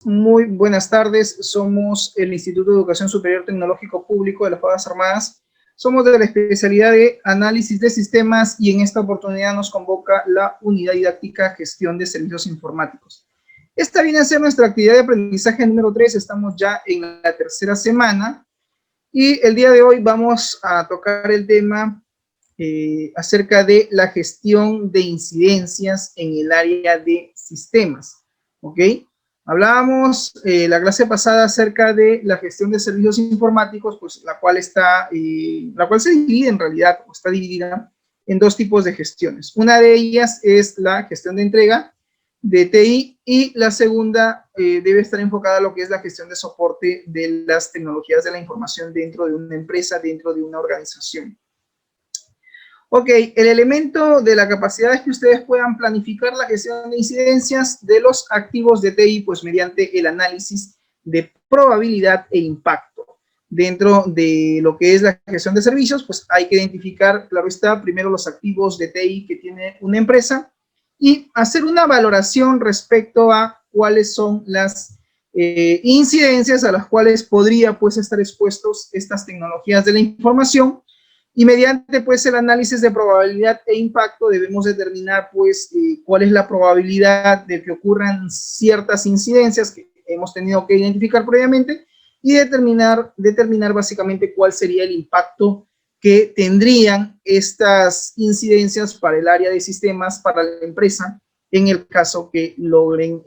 Muy buenas tardes, somos el Instituto de Educación Superior Tecnológico Público de las Fuerzas Armadas. Somos de la especialidad de Análisis de Sistemas y en esta oportunidad nos convoca la Unidad Didáctica Gestión de Servicios Informáticos. Esta viene a ser nuestra actividad de aprendizaje número 3, estamos ya en la tercera semana y el día de hoy vamos a tocar el tema acerca de la gestión de incidencias en el área de sistemas, ¿ok? Hablábamos la clase pasada acerca de la gestión de servicios informáticos, pues la cual se divide en realidad, o está dividida en dos tipos de gestiones. Una de ellas es la gestión de entrega de TI y la segunda debe estar enfocada a lo que es la gestión de soporte de las tecnologías de la información dentro de una empresa, dentro de una organización. Ok, el elemento de la capacidad es que ustedes puedan planificar la gestión de incidencias de los activos de TI, pues mediante el análisis de probabilidad e impacto. Dentro de lo que es la gestión de servicios, pues hay que identificar, claro está, primero los activos de TI que tiene una empresa y hacer una valoración respecto a cuáles son las incidencias a las cuales podría pues estar expuestos estas tecnologías de la información. Y mediante pues el análisis de probabilidad e impacto debemos determinar pues cuál es la probabilidad de que ocurran ciertas incidencias que hemos tenido que identificar previamente y determinar básicamente cuál sería el impacto que tendrían estas incidencias para el área de sistemas, para la empresa, en el caso que logren,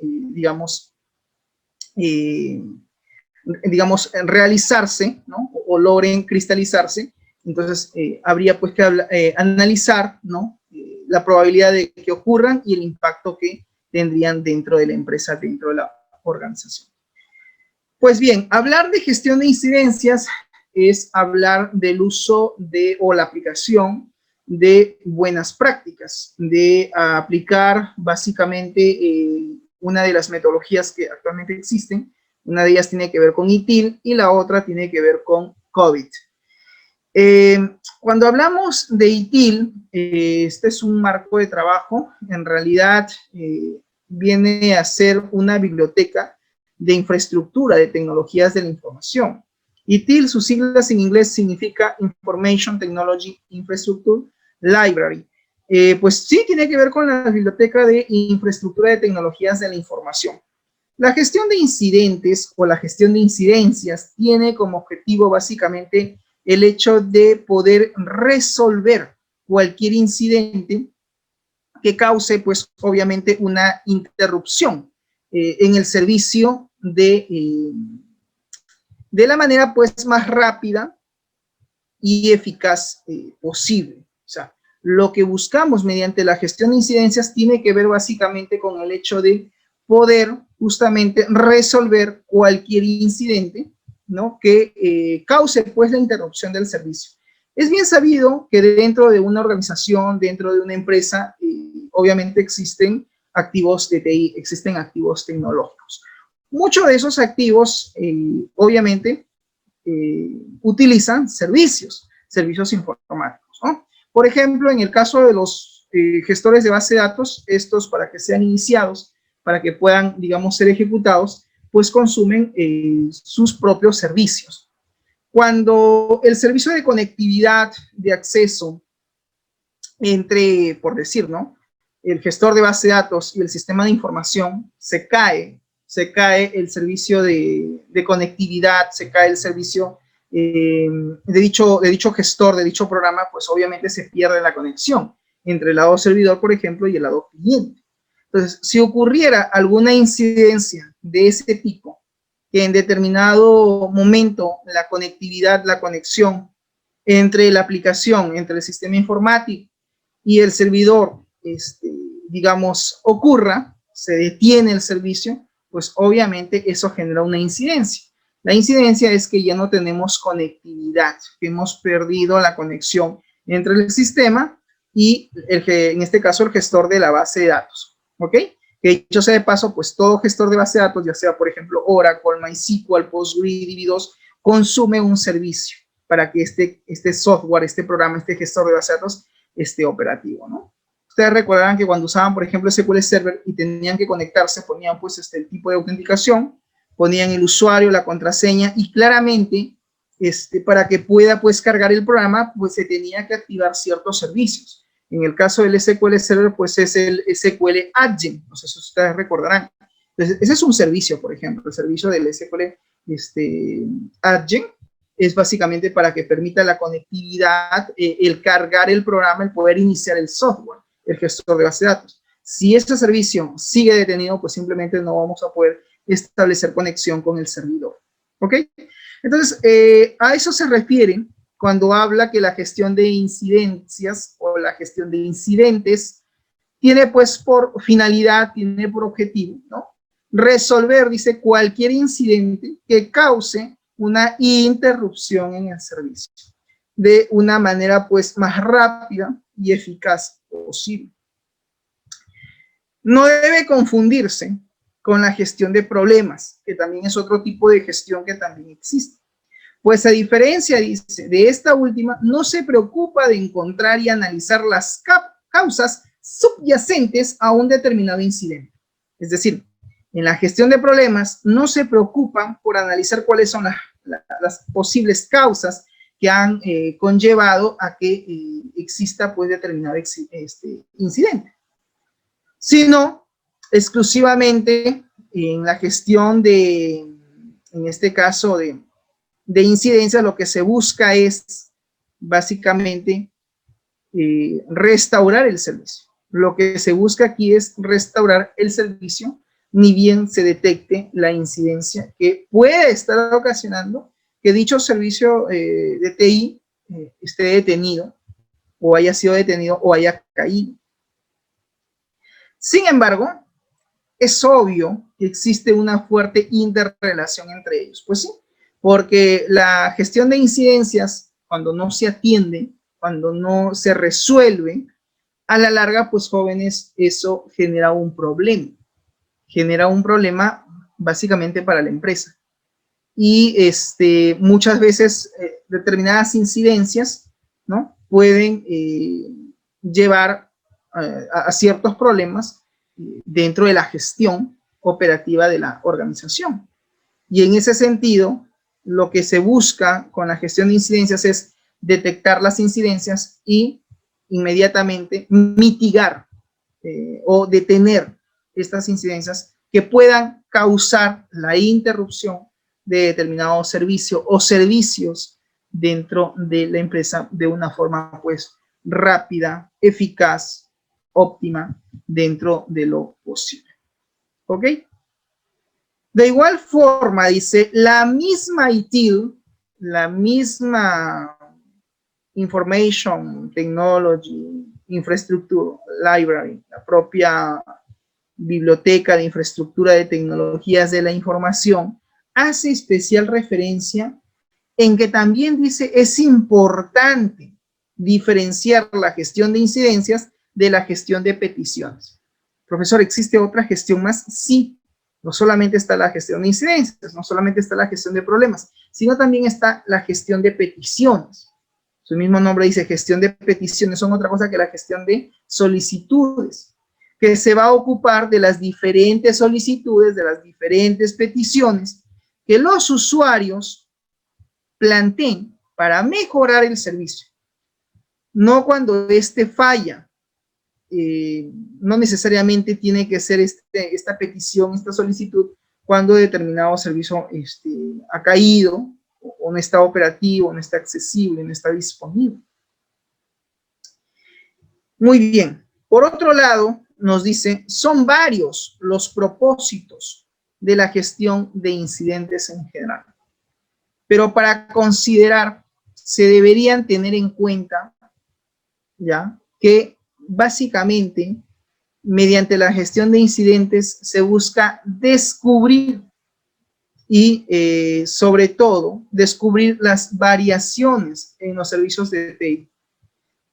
realizarse, ¿no? O logren cristalizarse. Entonces, habría pues que analizar, ¿no? La probabilidad de que ocurran y el impacto que tendrían dentro de la empresa, dentro de la organización. Pues bien, hablar de gestión de incidencias es hablar del uso de o la aplicación de buenas prácticas, de aplicar básicamente una de las metodologías que actualmente existen. Una de ellas tiene que ver con ITIL y la otra tiene que ver con COVID. Cuando hablamos de ITIL, este es un marco de trabajo, en realidad viene a ser una biblioteca de infraestructura de tecnologías de la información. ITIL, sus siglas en inglés significa Information Technology Infrastructure Library. Pues sí, tiene que ver con la biblioteca de infraestructura de tecnologías de la información. La gestión de incidentes o la gestión de incidencias tiene como objetivo básicamente el hecho de poder resolver cualquier incidente que cause, pues, obviamente, una interrupción en el servicio de la manera, pues, más rápida y eficaz posible. O sea, lo que buscamos mediante la gestión de incidencias tiene que ver básicamente con el hecho de poder justamente resolver cualquier incidente, ¿no? Que cause pues la interrupción del servicio. Es bien sabido que dentro de una organización, dentro de una empresa, obviamente existen activos de TI, existen activos tecnológicos. Muchos de esos activos, obviamente, utilizan servicios informáticos, ¿no? Por ejemplo, en el caso de los gestores de base de datos, estos para que sean iniciados, para que puedan, digamos, ser ejecutados, pues consumen sus propios servicios. Cuando el servicio de conectividad, de acceso entre, por decir, ¿no? El gestor de base de datos y el sistema de información se cae el servicio de conectividad, se cae el servicio de dicho gestor, de dicho programa, pues obviamente se pierde la conexión entre el lado servidor, por ejemplo, y el lado cliente. Entonces, si ocurriera alguna incidencia de ese tipo, que en determinado momento la conectividad, la conexión entre la aplicación, entre el sistema informático y el servidor, digamos, ocurra, se detiene el servicio, pues obviamente eso genera una incidencia. La incidencia es que ya no tenemos conectividad, que hemos perdido la conexión entre el sistema y, en este caso, el gestor de la base de datos. ¿Ok? Que dicho sea de paso, pues todo gestor de base de datos, ya sea por ejemplo Oracle, MySQL, PostgreSQL, DB2, consume un servicio para que este software, este programa, este gestor de base de datos esté operativo, ¿no? Ustedes recordarán que cuando usaban, por ejemplo, SQL Server y tenían que conectarse, ponían pues el tipo de autenticación, ponían el usuario, la contraseña, y claramente para que pueda pues cargar el programa, pues se tenía que activar ciertos servicios. En el caso del SQL Server, pues es el SQL Agent, no sé si ustedes recordarán. Entonces, ese es un servicio, por ejemplo, el servicio del SQL Agent es básicamente para que permita la conectividad, el cargar el programa, el poder iniciar el software, el gestor de base de datos. Si este servicio sigue detenido, pues simplemente no vamos a poder establecer conexión con el servidor. ¿Ok? Entonces, a eso se refiere cuando habla que la gestión de incidencias o la gestión de incidentes tiene pues por finalidad, tiene por objetivo, ¿no? Resolver, dice, cualquier incidente que cause una interrupción en el servicio de una manera pues más rápida y eficaz posible. No debe confundirse con la gestión de problemas, que también es otro tipo de gestión que también existe. Pues a diferencia, dice, de esta última, no se preocupa de encontrar y analizar las causas subyacentes a un determinado incidente. Es decir, en la gestión de problemas no se preocupan por analizar cuáles son las posibles causas que han conllevado a que exista pues determinado incidente, sino exclusivamente en la gestión de, en este caso de incidencia, lo que se busca es básicamente restaurar el servicio. Lo que se busca aquí es restaurar el servicio, ni bien se detecte la incidencia que puede estar ocasionando que dicho servicio de TI esté detenido, o haya sido detenido, o haya caído. Sin embargo, es obvio que existe una fuerte interrelación entre ellos. Pues sí, porque la gestión de incidencias, cuando no se atiende, cuando no se resuelve, a la larga, pues jóvenes, eso genera un problema. Genera un problema básicamente para la empresa. Y muchas veces determinadas incidencias, ¿no?, pueden llevar a ciertos problemas dentro de la gestión operativa de la organización. Y en ese sentido, lo que se busca con la gestión de incidencias es detectar las incidencias y inmediatamente mitigar o detener estas incidencias que puedan causar la interrupción de determinado servicio o servicios dentro de la empresa de una forma pues rápida, eficaz, óptima, dentro de lo posible. ¿Ok? De igual forma, dice, la misma ITIL, la misma Information Technology Infrastructure Library, la propia biblioteca de infraestructura de tecnologías de la información, hace especial referencia en que también dice es importante diferenciar la gestión de incidencias de la gestión de peticiones. Profesor, ¿existe otra gestión más? Sí, no solamente está la gestión de incidencias, no solamente está la gestión de problemas, sino también está la gestión de peticiones. Su mismo nombre dice gestión de peticiones, son otra cosa que la gestión de solicitudes, que se va a ocupar de las diferentes solicitudes, de las diferentes peticiones que los usuarios planteen para mejorar el servicio. No cuando este falla. No necesariamente tiene que ser esta petición, esta solicitud, cuando determinado servicio ha caído, o no está operativo, no está accesible, no está disponible. Muy bien. Por otro lado, nos dice, son varios los propósitos de la gestión de incidentes en general. Pero para considerar, se deberían tener en cuenta, ¿ya?, que básicamente, mediante la gestión de incidentes, se busca descubrir y, sobre todo, descubrir las variaciones en los servicios de TI.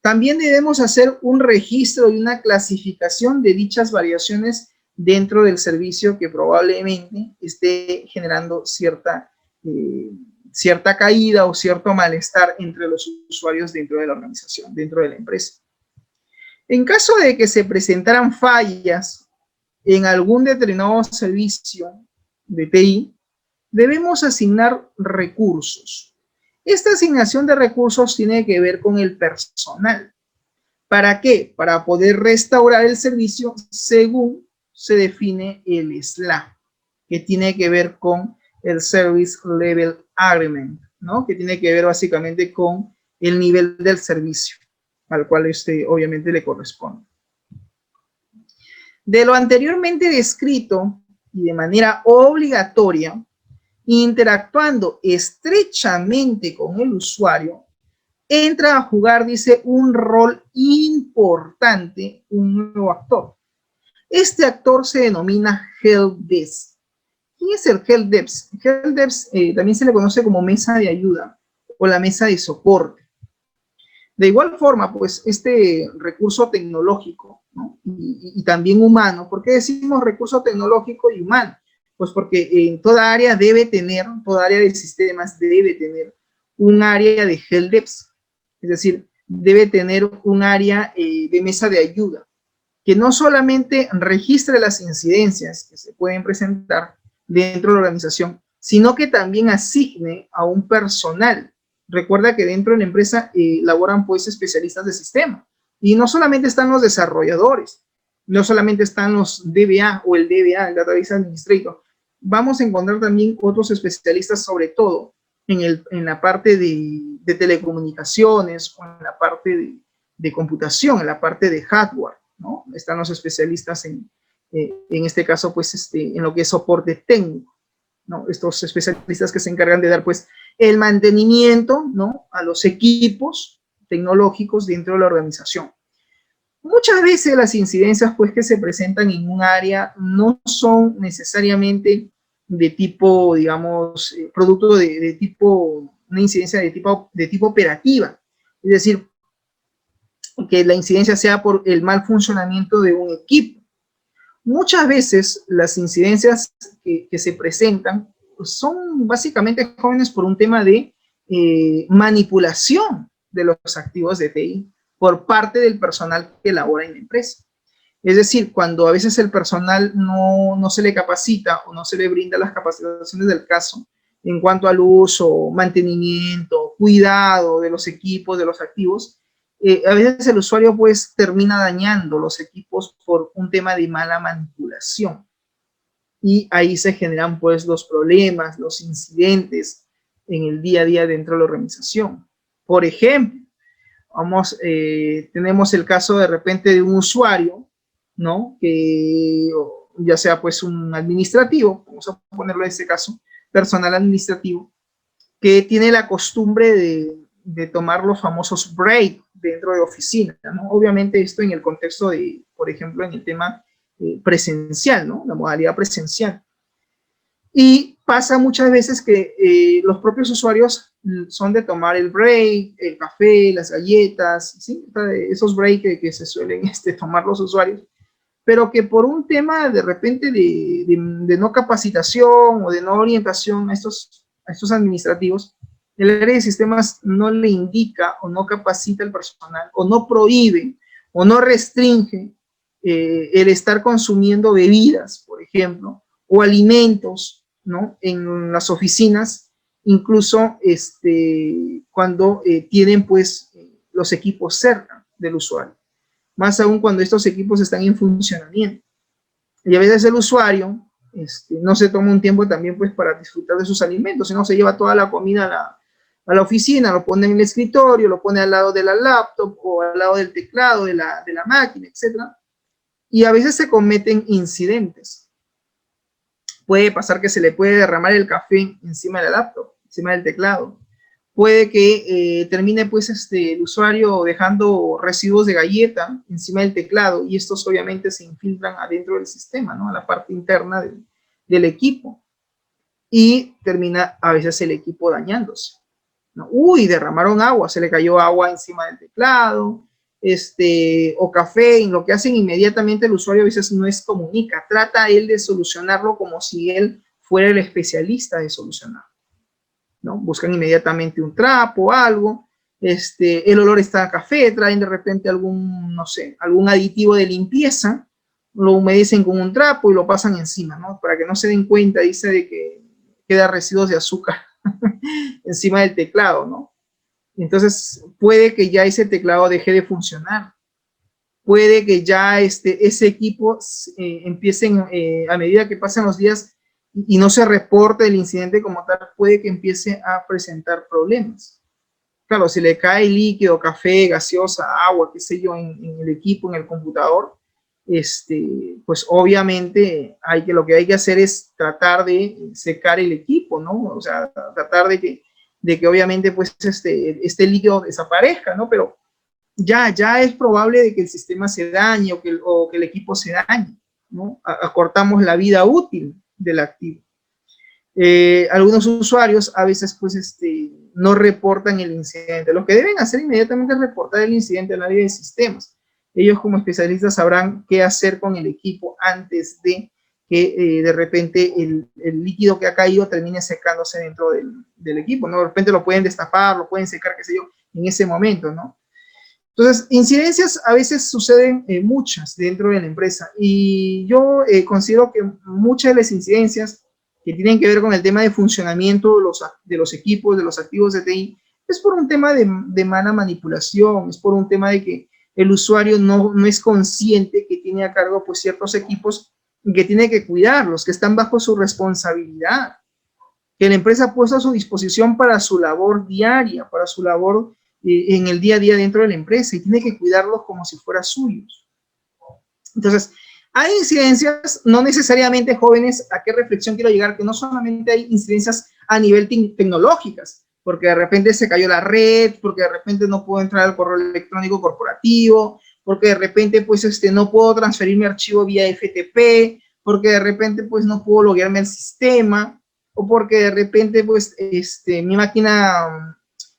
También debemos hacer un registro y una clasificación de dichas variaciones dentro del servicio que probablemente esté generando cierta caída o cierto malestar entre los usuarios dentro de la organización, dentro de la empresa. En caso de que se presentaran fallas en algún determinado servicio de TI, debemos asignar recursos. Esta asignación de recursos tiene que ver con el personal. ¿Para qué? Para poder restaurar el servicio según se define el SLA, que tiene que ver con el Service Level Agreement, ¿no? Que tiene que ver básicamente con el nivel del servicio al cual obviamente le corresponde. De lo anteriormente descrito y de manera obligatoria, interactuando estrechamente con el usuario, entra a jugar, dice, un rol importante, un nuevo actor. Este actor se denomina Helpdesk. ¿Quién es el Helpdesk? Helpdesk también se le conoce como mesa de ayuda o la mesa de soporte. De igual forma, pues, este recurso tecnológico, ¿no? y también humano. ¿Por qué decimos recurso tecnológico y humano? Pues porque en toda área toda área de sistemas debe tener un área de Helpdesk. Es decir, debe tener un área de mesa de ayuda, que no solamente registre las incidencias que se pueden presentar dentro de la organización, sino que también asigne a un personal. Recuerda que dentro de la empresa laboran pues especialistas de sistema, y no solamente están los desarrolladores, no solamente están los DBA o el DBA, el Database Administrator. Vamos a encontrar también otros especialistas, sobre todo en la parte de telecomunicaciones o en la parte de computación, en la parte de hardware, ¿no? Están los especialistas en este caso, pues, en lo que es soporte técnico, ¿no? Estos especialistas que se encargan de dar, pues, el mantenimiento, ¿no?, a los equipos tecnológicos dentro de la organización. Muchas veces las incidencias, pues, que se presentan en un área no son necesariamente de tipo, digamos, producto de tipo, una incidencia de tipo operativa. Es decir, que la incidencia sea por el mal funcionamiento de un equipo. Muchas veces las incidencias que se presentan son básicamente jóvenes por un tema de manipulación de los activos de TI por parte del personal que labora en la empresa. Es decir, cuando a veces el personal no se le capacita o no se le brinda las capacitaciones del caso en cuanto al uso, mantenimiento, cuidado de los equipos, de los activos, a veces el usuario pues termina dañando los equipos por un tema de mala manipulación. Y ahí se generan pues los problemas, los incidentes en el día a día dentro de la organización. Por ejemplo, tenemos el caso de repente de un usuario, ¿no?, que ya sea pues un administrativo, vamos a ponerlo en este caso, personal administrativo, que tiene la costumbre de tomar los famosos breaks dentro de oficina, ¿no? Obviamente esto en el contexto de, por ejemplo, en el tema presencial, ¿no?, la modalidad presencial. Y pasa muchas veces que los propios usuarios son de tomar el break, el café, las galletas, ¿sí?, esos breaks que se suelen tomar los usuarios, pero que por un tema de repente de no capacitación o de no orientación a estos administrativos, el área de sistemas no le indica o no capacita al personal o no prohíbe o no restringe el estar consumiendo bebidas, por ejemplo, o alimentos, ¿no?, en las oficinas, incluso cuando tienen pues los equipos cerca del usuario, más aún cuando estos equipos están en funcionamiento. Y a veces el usuario no se toma un tiempo también pues para disfrutar de sus alimentos, sino se lleva toda la comida a la oficina, lo pone en el escritorio, lo pone al lado de la laptop o al lado del teclado de la máquina, etc. Y a veces se cometen incidentes. Puede pasar que se le puede derramar el café encima de la laptop, encima del teclado. Puede que termine pues el usuario dejando residuos de galleta encima del teclado, y estos obviamente se infiltran adentro del sistema, ¿no?, a la parte interna del equipo, y termina a veces el equipo dañándose, ¿no? Uy, derramaron agua, se le cayó agua encima del teclado, o café, y lo que hacen inmediatamente el usuario a veces no es comunica, trata él de solucionarlo como si él fuera el especialista de solucionarlo, ¿no? Buscan inmediatamente un trapo o algo, el olor está a café, traen de repente algún, no sé, algún aditivo de limpieza, lo humedecen con un trapo y lo pasan encima, ¿no? Para que no se den cuenta, dice, de que queda residuos de azúcar encima del teclado, ¿no? Entonces, puede que ya ese teclado deje de funcionar. Puede que ya ese equipo empiecen, a medida que pasan los días y no se reporte el incidente como tal, puede que empiece a presentar problemas. Claro, si le cae líquido, café, gaseosa, agua, qué sé yo, en el equipo, en el computador, pues obviamente lo que hay que hacer es tratar de secar el equipo, ¿no? O sea, tratar de que obviamente pues este líquido desaparezca, ¿no? Pero ya es probable de que el sistema se dañe o que el equipo se dañe, ¿no? Acortamos la vida útil del activo. Algunos usuarios a veces pues no reportan el incidente. Lo que deben hacer inmediatamente es reportar el incidente al área de sistemas. Ellos como especialistas sabrán qué hacer con el equipo antes de que de repente el líquido que ha caído termine secándose dentro del equipo, ¿no? De repente lo pueden destapar, lo pueden secar, qué sé yo, en ese momento, ¿no? Entonces, incidencias a veces suceden muchas dentro de la empresa y yo considero que muchas de las incidencias que tienen que ver con el tema de funcionamiento de los equipos, de los activos de TI, es por un tema de mala manipulación, es por un tema de que el usuario no es consciente que tiene a cargo pues ciertos equipos y que tiene que cuidarlos, que están bajo su responsabilidad, que la empresa ha puesto a su disposición para su labor diaria, para su labor en el día a día dentro de la empresa y tiene que cuidarlos como si fueran suyos. Entonces, hay incidencias, no necesariamente jóvenes, ¿a qué reflexión quiero llegar? Que no solamente hay incidencias a nivel tecnológicas, porque de repente se cayó la red, porque de repente no puedo entrar al correo electrónico corporativo, porque de repente pues no puedo transferir mi archivo vía FTP, porque de repente pues no puedo loguearme al sistema, o porque de repente pues mi máquina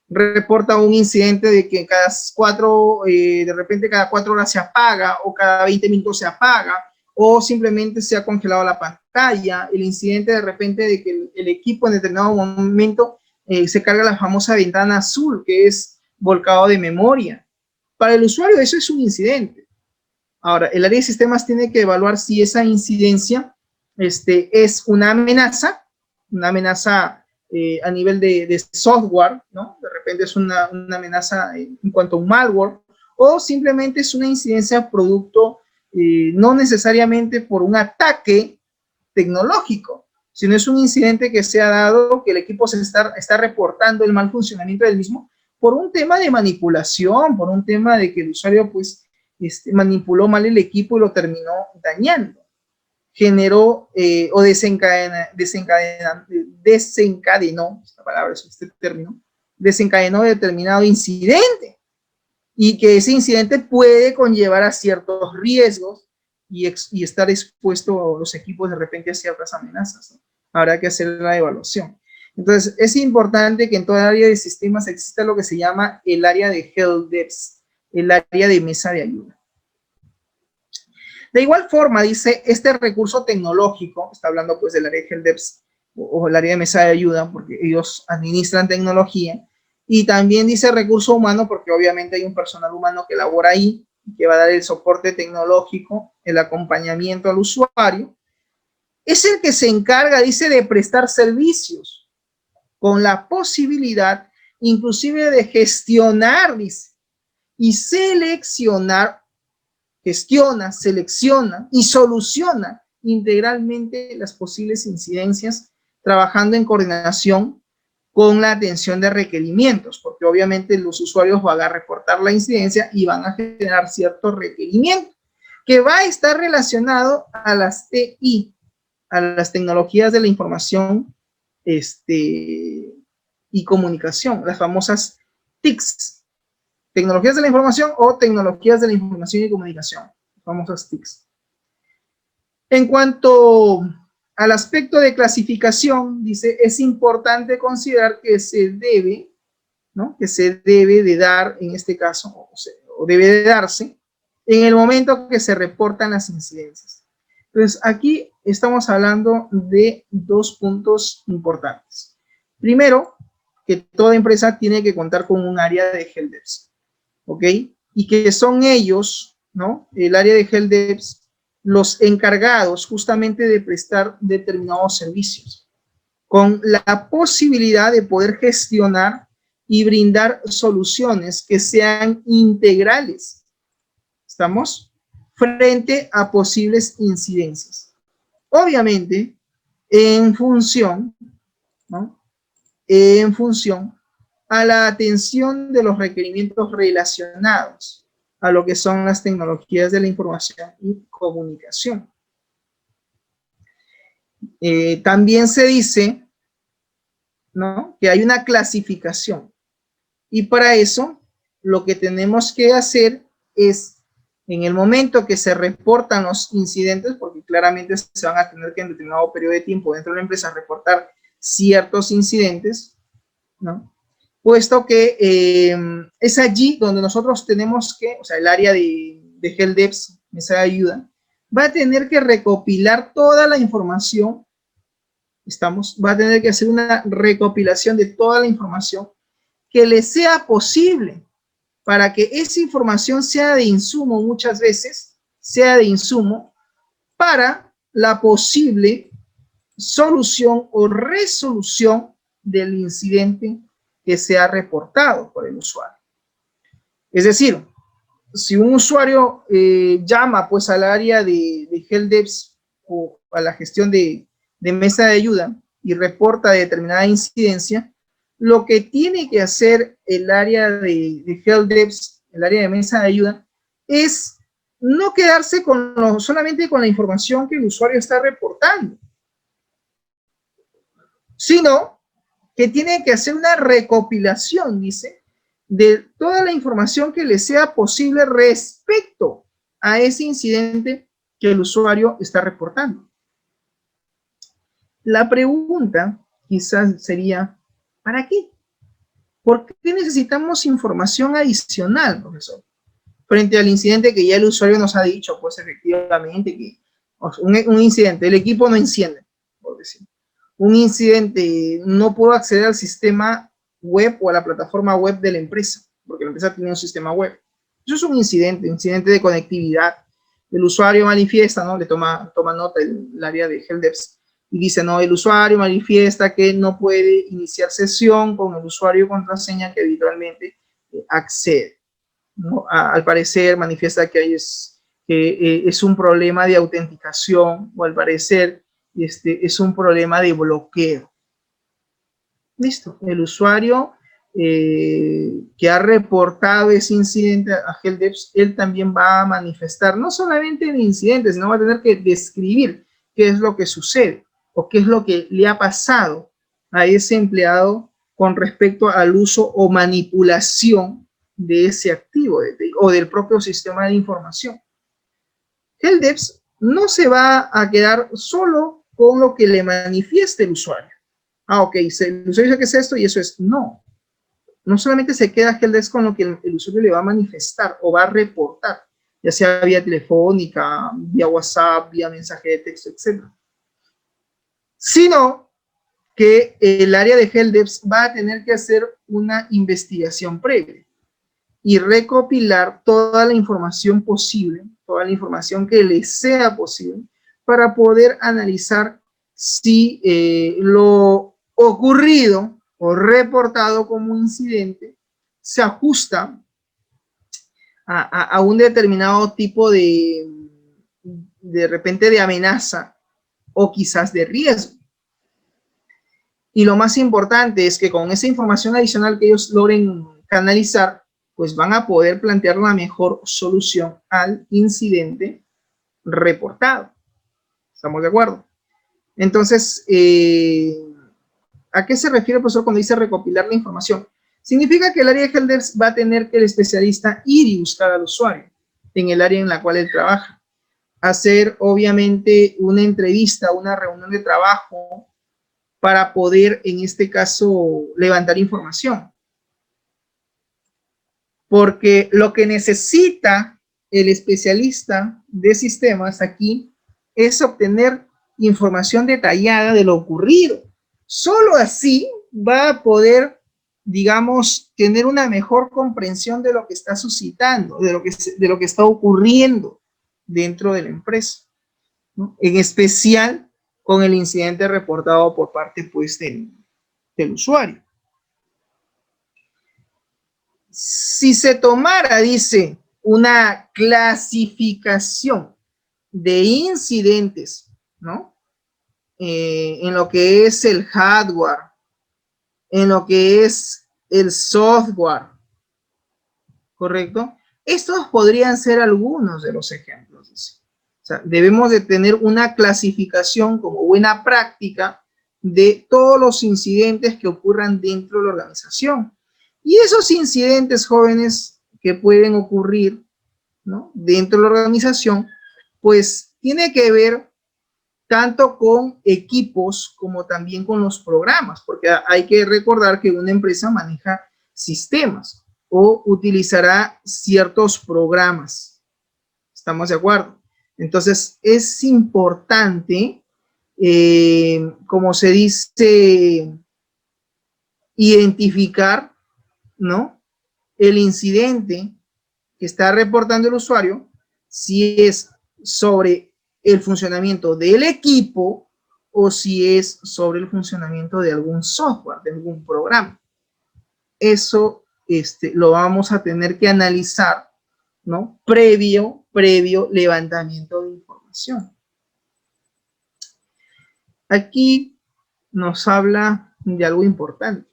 reporta un incidente de que de repente cada 4 horas se apaga o cada 20 minutos se apaga o simplemente se ha congelado la pantalla, el incidente de repente de que el equipo en determinado momento se carga la famosa ventana azul que es volcado de memoria. Para el usuario eso es un incidente. Ahora, el área de sistemas tiene que evaluar si esa incidencia es una amenaza a nivel de software, ¿no? De repente es una amenaza en cuanto a un malware, o simplemente es una incidencia producto, no necesariamente por un ataque tecnológico, sino es un incidente que se ha dado, que el equipo se está reportando el mal funcionamiento del mismo por un tema de manipulación, por un tema de que el usuario pues manipuló mal el equipo y lo terminó dañando. Generó o desencadenó, esta palabra es este término, desencadenó determinado incidente y que ese incidente puede conllevar a ciertos riesgos y estar expuesto los equipos de repente a ciertas amenazas, ¿no? Habrá que hacer la evaluación. Entonces, es importante que en toda el área de sistemas exista lo que se llama el área de Help Desk, el área de mesa de ayuda. De igual forma, dice, este recurso tecnológico, está hablando pues del área de Help Desk o el área de mesa de ayuda, porque ellos administran tecnología, y también dice recurso humano, porque obviamente hay un personal humano que labora ahí, que va a dar el soporte tecnológico, el acompañamiento al usuario. Es el que se encarga, dice, de prestar servicios, con la posibilidad inclusive de gestionar, dice, y gestiona, selecciona y soluciona integralmente las posibles incidencias, trabajando en coordinación con la atención de requerimientos, porque obviamente los usuarios van a reportar la incidencia y van a generar cierto requerimiento que va a estar relacionado a las TI, a las tecnologías de la información y comunicación, las famosas TICs, tecnologías de la información o tecnologías de la información y comunicación, famosas TICs. En cuanto al aspecto de clasificación, dice, es importante considerar que se debe, ¿no? Que se debe de dar, en este caso, o debe de darse, en el momento que se reportan las incidencias. Entonces, aquí estamos hablando de dos puntos importantes. Primero, que toda empresa tiene que contar con un área de HelpDesk, ¿ok? Y que son ellos, ¿no? El área de HelpDesk, los encargados justamente de prestar determinados servicios, con la posibilidad de poder gestionar y brindar soluciones que sean integrales. ¿Estamos? Frente a posibles incidencias. Obviamente, en función, ¿no? En función a la atención de los requerimientos relacionados a lo que son las tecnologías de la información y comunicación. También se dice, ¿no?, que hay una clasificación, y para eso lo que tenemos que hacer es, en el momento que se reportan los incidentes, porque claramente se van a tener que en determinado periodo de tiempo dentro de la empresa reportar ciertos incidentes, ¿no?, puesto que es allí donde nosotros tenemos que, o sea, el área de HelpDesk, mesa de ayuda, va a tener que recopilar toda la información, va a tener que hacer una recopilación de toda la información que le sea posible para que esa información sea de insumo, muchas veces, sea de insumo para la posible solución o resolución del incidente que se ha reportado por el usuario. Es decir, si un usuario llama pues al área de HelpDesk o a la gestión de mesa de ayuda y reporta determinada incidencia, lo que tiene que hacer el área de HelpDesk, el área de mesa de ayuda, es no quedarse solamente con la información que el usuario está reportando, sino que tiene que hacer una recopilación, dice, de toda la información que le sea posible respecto a ese incidente que el usuario está reportando. La pregunta quizás sería, ¿para qué? ¿Por qué necesitamos información adicional, profesor? Frente al incidente que ya el usuario nos ha dicho, pues efectivamente que un incidente, el equipo no enciende, por decirlo. Un incidente, no puedo acceder al sistema web o a la plataforma web de la empresa, porque la empresa tiene un sistema web. Eso es un incidente de conectividad. El usuario manifiesta, ¿no? Le toma nota el área de HelpDesk y dice, no, el usuario manifiesta que no puede iniciar sesión con el usuario y contraseña que habitualmente accede, ¿no? Al parecer manifiesta que es un problema de autenticación, o al parecer es un problema de bloqueo. Listo, el usuario que ha reportado ese incidente a HelpDesk, él también va a manifestar no solamente el incidente, sino va a tener que describir qué es lo que sucede o qué es lo que le ha pasado a ese empleado con respecto al uso o manipulación de ese activo o del propio sistema de información. HelpDesk no se va a quedar solo con lo que le manifieste el usuario. Ok, el usuario dice que es esto y eso es. No. No solamente se queda HelpDesk con lo que el usuario le va a manifestar o va a reportar, ya sea vía telefónica, vía WhatsApp, vía mensaje de texto, etc. Sino que el área de HelpDesk va a tener que hacer una investigación previa y recopilar toda la información posible, toda la información que le sea posible, para poder analizar si lo ocurrido o reportado como incidente se ajusta a un determinado tipo de repente de amenaza o quizás de riesgo. Y lo más importante es que con esa información adicional que ellos logren canalizar, pues van a poder plantear la mejor solución al incidente reportado. ¿Estamos de acuerdo? Entonces, ¿a qué se refiere el profesor cuando dice recopilar la información? Significa que el área de HelpDesk va a tener que el especialista ir y buscar al usuario en el área en la cual él trabaja. Hacer, obviamente, una entrevista, una reunión de trabajo para poder, en este caso, levantar información. Porque lo que necesita el especialista de sistemas aquí es obtener información detallada de lo ocurrido. Solo así va a poder digamos, tener una mejor comprensión de lo que está suscitando, de lo que está ocurriendo dentro de la empresa, ¿no? En especial con el incidente reportado por parte, pues, del usuario. Si se tomara, dice, una clasificación de incidentes, ¿no? En lo que es el hardware, en lo que es el software, ¿correcto? Estos podrían ser algunos de los ejemplos. Dice. O sea, debemos de tener una clasificación como buena práctica de todos los incidentes que ocurran dentro de la organización. Y esos incidentes, jóvenes, que pueden ocurrir, ¿no?, dentro de la organización, pues tiene que ver tanto con equipos como también con los programas, porque hay que recordar que una empresa maneja sistemas o utilizará ciertos programas. ¿Estamos de acuerdo? Entonces, es importante, como se dice, identificar, ¿no?, el incidente que está reportando el usuario, si es sobre el funcionamiento del equipo o si es sobre el funcionamiento de algún software, de algún programa. Eso lo vamos a tener que analizar, ¿no?, previo levantamiento de información. Aquí nos habla de algo importante.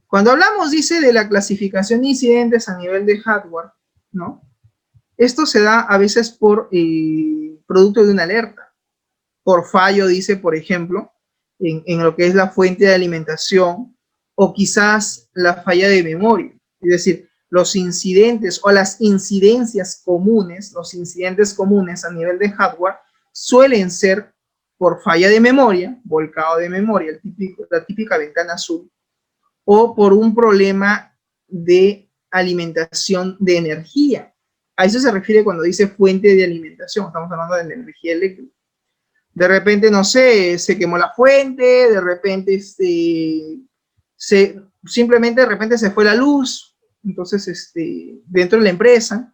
Cuando hablamos, dice, de la clasificación de incidentes a nivel de hardware, ¿no?, esto se da a veces por producto de una alerta, por fallo, dice, por ejemplo, en lo que es la fuente de alimentación, o quizás la falla de memoria. Es decir, los incidentes o las incidencias comunes, los incidentes comunes a nivel de hardware, suelen ser por falla de memoria, volcado de memoria, la típica ventana azul, o por un problema de alimentación de energía. A eso se refiere cuando dice fuente de alimentación, estamos hablando de la energía eléctrica. De repente, no sé, se quemó la fuente, de repente simplemente de repente se fue la luz, entonces dentro de la empresa,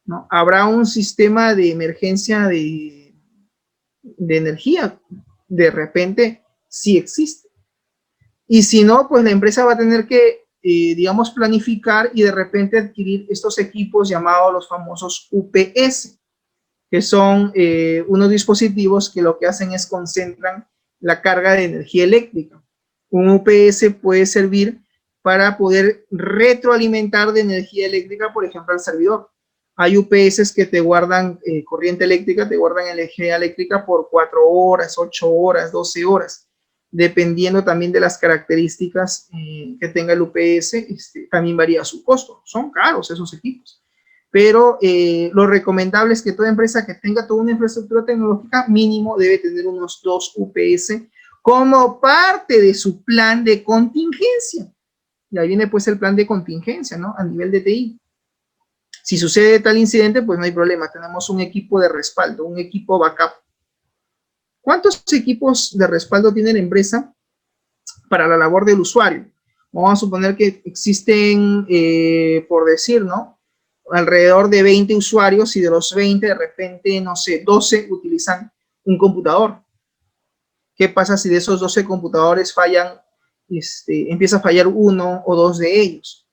¿no?, habrá un sistema de emergencia de energía, de repente sí existe. Y si no, pues la empresa va a tener que, digamos, planificar y de repente adquirir estos equipos llamados los famosos UPS, que son unos dispositivos que lo que hacen es concentran la carga de energía eléctrica. Un UPS puede servir para poder retroalimentar de energía eléctrica, por ejemplo, al servidor. Hay UPS que te guardan corriente eléctrica, te guardan energía eléctrica por 4 horas, 8 horas, 12 horas, dependiendo también de las características que tenga el UPS, también varía su costo. Son caros esos equipos. Pero lo recomendable es que toda empresa que tenga toda una infraestructura tecnológica mínimo debe tener unos 2 UPS como parte de su plan de contingencia. Y ahí viene pues el plan de contingencia, ¿no?, a nivel de TI. Si sucede tal incidente, pues no hay problema, tenemos un equipo de respaldo, un equipo backup. ¿Cuántos equipos de respaldo tiene la empresa para la labor del usuario? Vamos a suponer que existen, por decir, ¿no?, alrededor de 20 usuarios y de los 20, de repente, no sé, 12 utilizan un computador. ¿Qué pasa si de esos 12 computadores fallan, empieza a fallar uno o dos de ellos?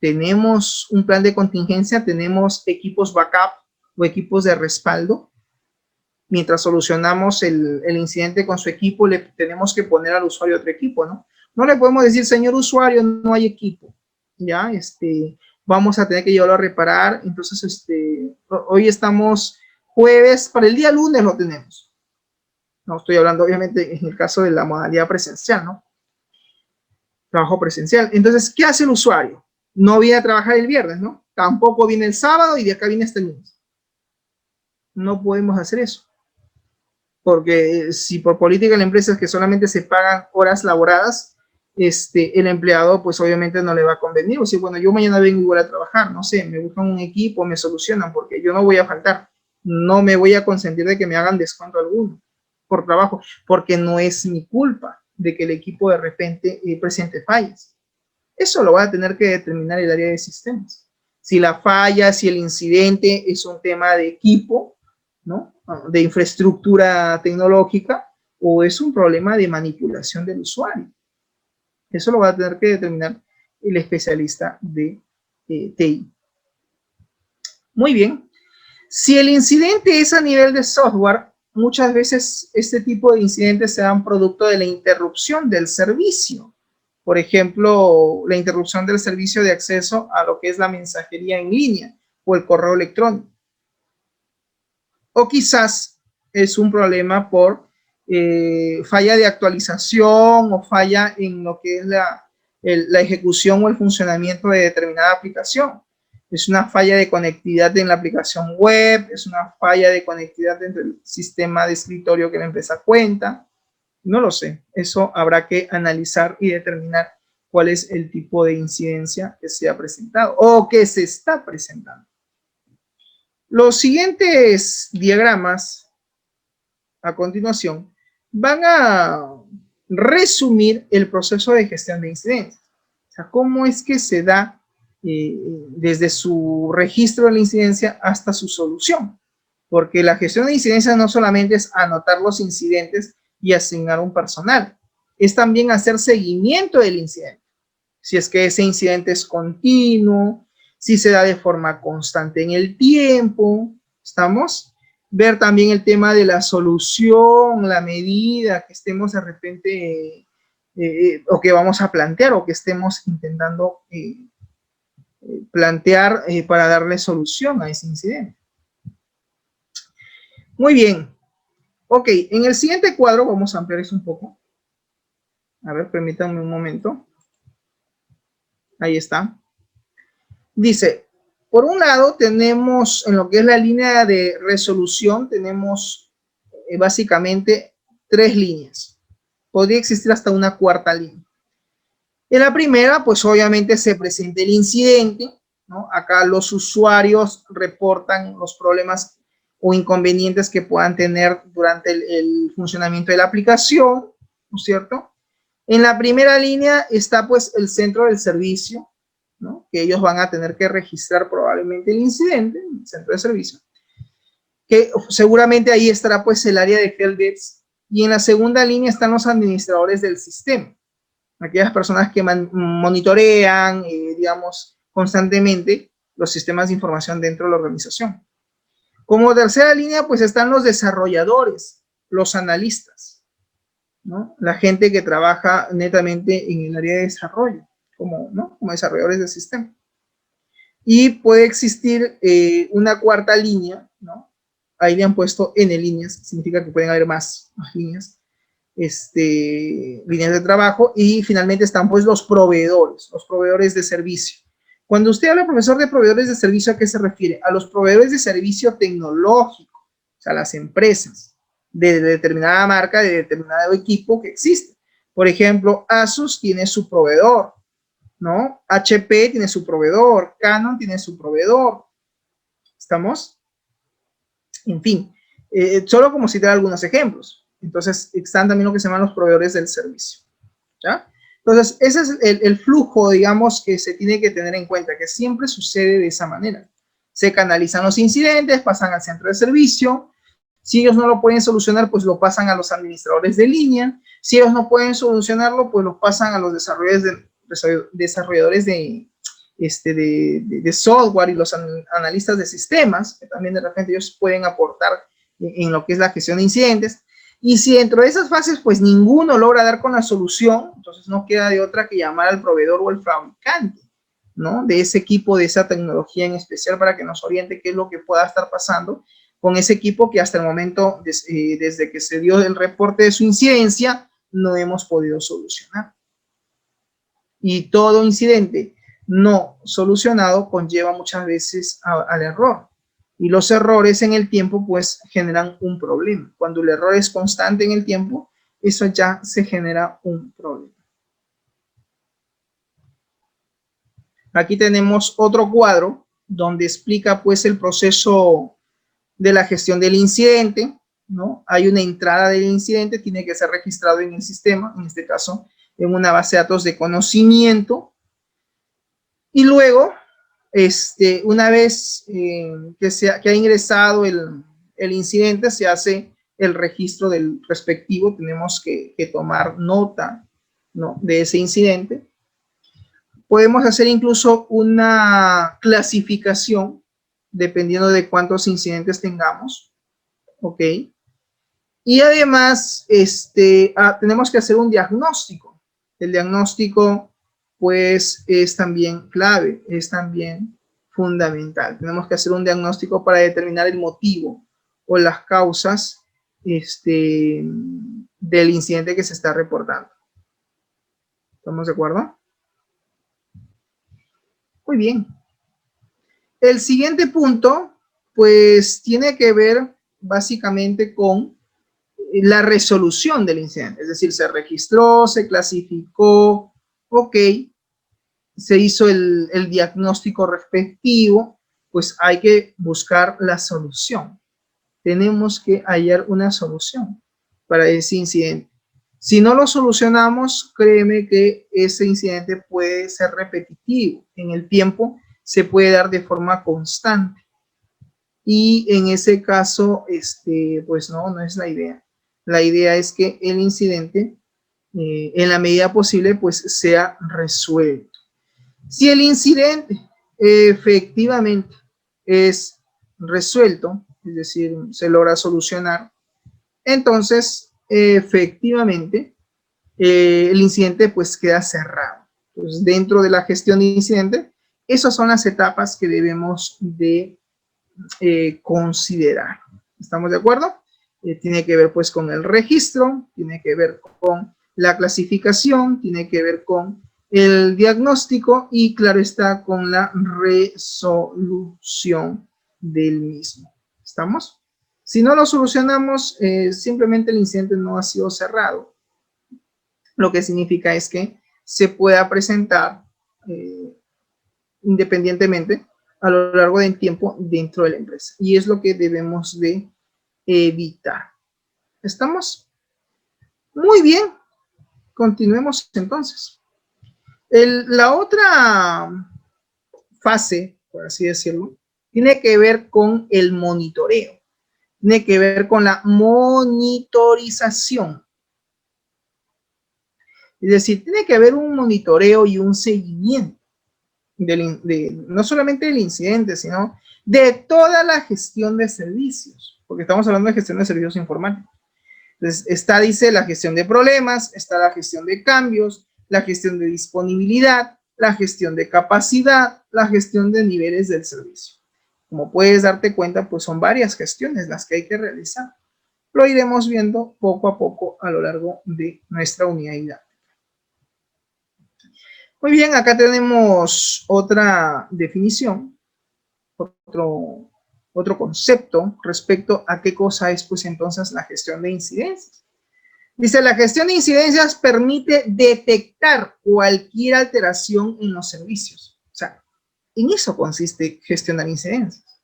Tenemos un plan de contingencia, tenemos equipos backup o equipos de respaldo. Mientras solucionamos el incidente con su equipo, le tenemos que poner al usuario otro equipo, ¿no? No le podemos decir, señor usuario, no hay equipo, ¿ya? Vamos a tener que llevarlo a reparar. Entonces, hoy estamos jueves, para el día lunes lo tenemos. No estoy hablando, obviamente, en el caso de la modalidad presencial, ¿no? Trabajo presencial. Entonces, ¿qué hace el usuario? No viene a trabajar el viernes, ¿no? Tampoco viene el sábado y de acá viene este lunes. No podemos hacer eso. Porque si por política de la empresa es que solamente se pagan horas laboradas, el empleado pues obviamente no le va a convenir. O sea, bueno, yo mañana vengo igual a trabajar, no sé, me buscan un equipo, me solucionan, porque yo no voy a faltar, no me voy a consentir de que me hagan descuento alguno por trabajo, porque no es mi culpa, de que el equipo de repente presente fallas. Eso lo va a tener que determinar el área de sistemas. Si la falla, si el incidente es un tema de equipo, ¿no? De infraestructura tecnológica, o es un problema de manipulación del usuario. Eso lo va a tener que determinar el especialista de TI. Muy bien. Si el incidente es a nivel de software, muchas veces este tipo de incidentes se dan producto de la interrupción del servicio. Por ejemplo, la interrupción del servicio de acceso a lo que es la mensajería en línea o el correo electrónico. O quizás es un problema por falla de actualización o falla en lo que es la ejecución o el funcionamiento de determinada aplicación. Es una falla de conectividad en la aplicación web, es una falla de conectividad dentro del sistema de escritorio que la empresa cuenta. No lo sé, eso habrá que analizar y determinar cuál es el tipo de incidencia que se ha presentado o que se está presentando. Los siguientes diagramas a continuación van a resumir el proceso de gestión de incidencias. O sea, cómo es que se da desde su registro de la incidencia hasta su solución. Porque la gestión de incidencias no solamente es anotar los incidentes y asignar un personal, es también hacer seguimiento del incidente. Si es que ese incidente es continuo, si se da de forma constante en el tiempo, ¿estamos? Ver también el tema de la solución, la medida que estemos de repente, o que vamos a plantear, o que estemos intentando plantear para darle solución a ese incidente. Muy bien. Ok, en el siguiente cuadro vamos a ampliar eso un poco. A ver, permítanme un momento. Ahí está. Dice, por un lado tenemos en lo que es la línea de resolución, tenemos básicamente 3 líneas. Podría existir hasta una cuarta línea. En la primera, pues obviamente se presenta el incidente, ¿no? Acá los usuarios reportan los problemas o inconvenientes que puedan tener durante el funcionamiento de la aplicación, ¿no es cierto? En la primera línea está pues el centro del servicio, ¿no? Que ellos van a tener que registrar probablemente el incidente en el centro de servicio, que seguramente ahí estará pues el área de helpdesk, y en la segunda línea están los administradores del sistema, aquellas personas que monitorean, digamos, constantemente los sistemas de información dentro de la organización. Como tercera línea, pues están los desarrolladores, los analistas, ¿no? La gente que trabaja netamente en el área de desarrollo, ¿no? Como desarrolladores del sistema. Y puede existir una cuarta línea, ¿no? Ahí le han puesto N líneas, significa que pueden haber más líneas, líneas de trabajo, y finalmente están pues los proveedores de servicio. Cuando usted habla, profesor, de proveedores de servicio, ¿a qué se refiere? A los proveedores de servicio tecnológico, o sea, las empresas de determinada marca, de determinado equipo que existe. Por ejemplo, Asus tiene su proveedor, ¿no? HP tiene su proveedor, Canon tiene su proveedor. ¿Estamos? En fin, solo como citar algunos ejemplos. Entonces, están también lo que se llaman los proveedores del servicio, ¿ya? Entonces, ese es el flujo, digamos, que se tiene que tener en cuenta, que siempre sucede de esa manera. Se canalizan los incidentes, pasan al centro de servicio. Si ellos no lo pueden solucionar, pues lo pasan a los administradores de línea. Si ellos no pueden solucionarlo, pues lo pasan a los desarrolladores de software y los analistas de sistemas, que también de repente ellos pueden aportar en lo que es la gestión de incidentes. Y si dentro de esas fases, pues ninguno logra dar con la solución, entonces no queda de otra que llamar al proveedor o al fabricante, ¿no? De ese equipo, de esa tecnología en especial, para que nos oriente qué es lo que pueda estar pasando con ese equipo que hasta el momento, desde que se dio el reporte de su incidencia, no hemos podido solucionar. Y todo incidente no solucionado conlleva muchas veces al error. Y los errores en el tiempo pues generan un problema. Cuando el error es constante en el tiempo, eso ya se genera un problema. Aquí tenemos otro cuadro donde explica pues el proceso de la gestión del incidente, ¿no? Hay una entrada del incidente, tiene que ser registrado en el sistema, en este caso, en una base de datos de conocimiento. Y luego, una vez que ha ingresado el incidente, se hace el registro del respectivo. Tenemos que tomar nota, ¿no?, de ese incidente. Podemos hacer incluso una clasificación dependiendo de cuántos incidentes tengamos, ¿ok? Y además, tenemos que hacer un diagnóstico. El diagnóstico, pues, es también clave, es también fundamental. Tenemos que hacer un diagnóstico para determinar el motivo o las causas del incidente que se está reportando. ¿Estamos de acuerdo? Muy bien. El siguiente punto, pues, tiene que ver básicamente con la resolución del incidente. Es decir, se registró, se clasificó, ok, se hizo el diagnóstico respectivo, pues hay que buscar la solución. Tenemos que hallar una solución para ese incidente. Si no lo solucionamos, créeme que ese incidente puede ser repetitivo. En el tiempo se puede dar de forma constante. Y en ese caso, pues no es la idea. La idea es que el incidente, en la medida posible, pues sea resuelto. Si el incidente efectivamente es resuelto, es decir, se logra solucionar, entonces efectivamente el incidente pues queda cerrado. Entonces, dentro de la gestión de incidente, esas son las etapas que debemos de considerar. ¿Estamos de acuerdo? Tiene que ver pues con el registro, tiene que ver con la clasificación, tiene que ver con el diagnóstico y claro está con la resolución del mismo. ¿Estamos? Si no lo solucionamos, simplemente el incidente no ha sido cerrado. Lo que significa es que se pueda presentar independientemente a lo largo del tiempo dentro de la empresa. Y es lo que debemos de evitar. ¿Estamos? Muy bien. Continuemos entonces. La otra fase, por así decirlo, tiene que ver con el monitoreo. Tiene que ver con la monitorización. Es decir, tiene que haber un monitoreo y un seguimiento no solamente del incidente, sino de toda la gestión de servicios, porque estamos hablando de gestión de servicios informáticos. Entonces, dice, la gestión de problemas, está la gestión de cambios, la gestión de disponibilidad, la gestión de capacidad, la gestión de niveles del servicio. Como puedes darte cuenta, pues son varias gestiones las que hay que realizar. Lo iremos viendo poco a poco a lo largo de nuestra unidad didáctica. Muy bien, acá tenemos otra definición, otro concepto respecto a qué cosa es, pues, entonces la gestión de incidencias. Dice, la gestión de incidencias permite detectar cualquier alteración en los servicios. O sea, en eso consiste gestionar incidencias.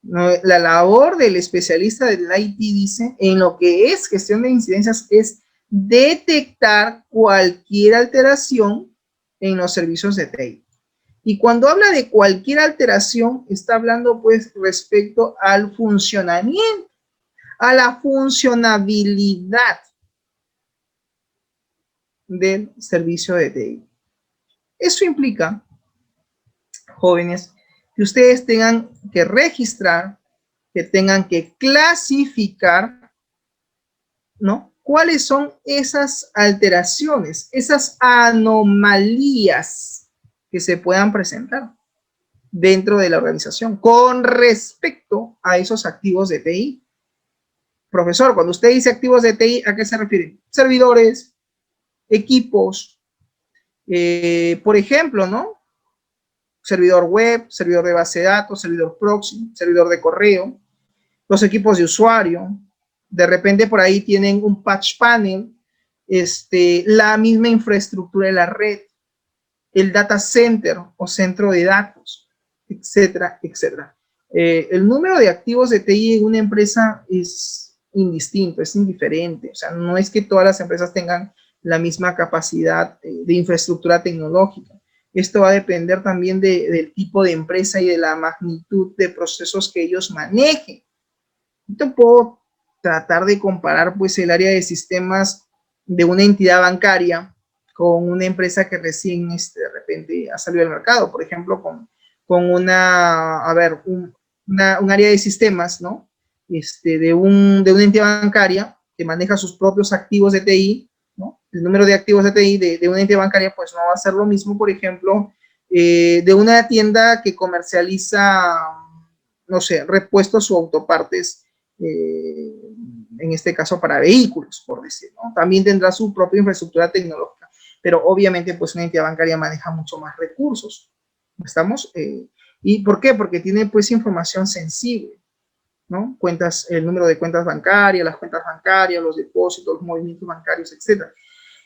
La labor del especialista del IT dice, en lo que es gestión de incidencias es detectar cualquier alteración en los servicios de TI. Y cuando habla de cualquier alteración, está hablando pues respecto al funcionamiento, a la funcionabilidad del servicio de TI. Eso implica, jóvenes, que ustedes tengan que registrar, que tengan que clasificar, ¿no? ¿Cuáles son esas alteraciones, esas anomalías que se puedan presentar dentro de la organización con respecto a esos activos de TI? Profesor, cuando usted dice activos de TI, ¿a qué se refiere? Servidores, equipos, por ejemplo, ¿no? Servidor web, servidor de base de datos, servidor proxy, servidor de correo, los equipos de usuario. De repente por ahí tienen un patch panel, la misma infraestructura de la red, el data center o centro de datos, etcétera, etcétera. El número de activos de TI en una empresa es indistinto, es indiferente. O sea, no es que todas las empresas tengan la misma capacidad de infraestructura tecnológica. Esto va a depender también del tipo de empresa y de la magnitud de procesos que ellos manejen. Yo puedo tratar de comparar pues el área de sistemas de una entidad bancaria con una empresa que recién de repente ha salido al mercado, por ejemplo, con una, a ver, un área de sistemas, ¿no? De una entidad bancaria que maneja sus propios activos de TI, ¿no? El número de activos de TI de una entidad bancaria pues no va a ser lo mismo, por ejemplo, de una tienda que comercializa, no sé, repuestos o autopartes, en este caso para vehículos, por decir, ¿no? También tendrá su propia infraestructura tecnológica, pero obviamente pues una entidad bancaria maneja mucho más recursos, ¿estamos? ¿Y por qué? Porque tiene pues información sensible, ¿no? Cuentas, el número de cuentas bancarias, las cuentas bancarias, los depósitos, los movimientos bancarios, etc.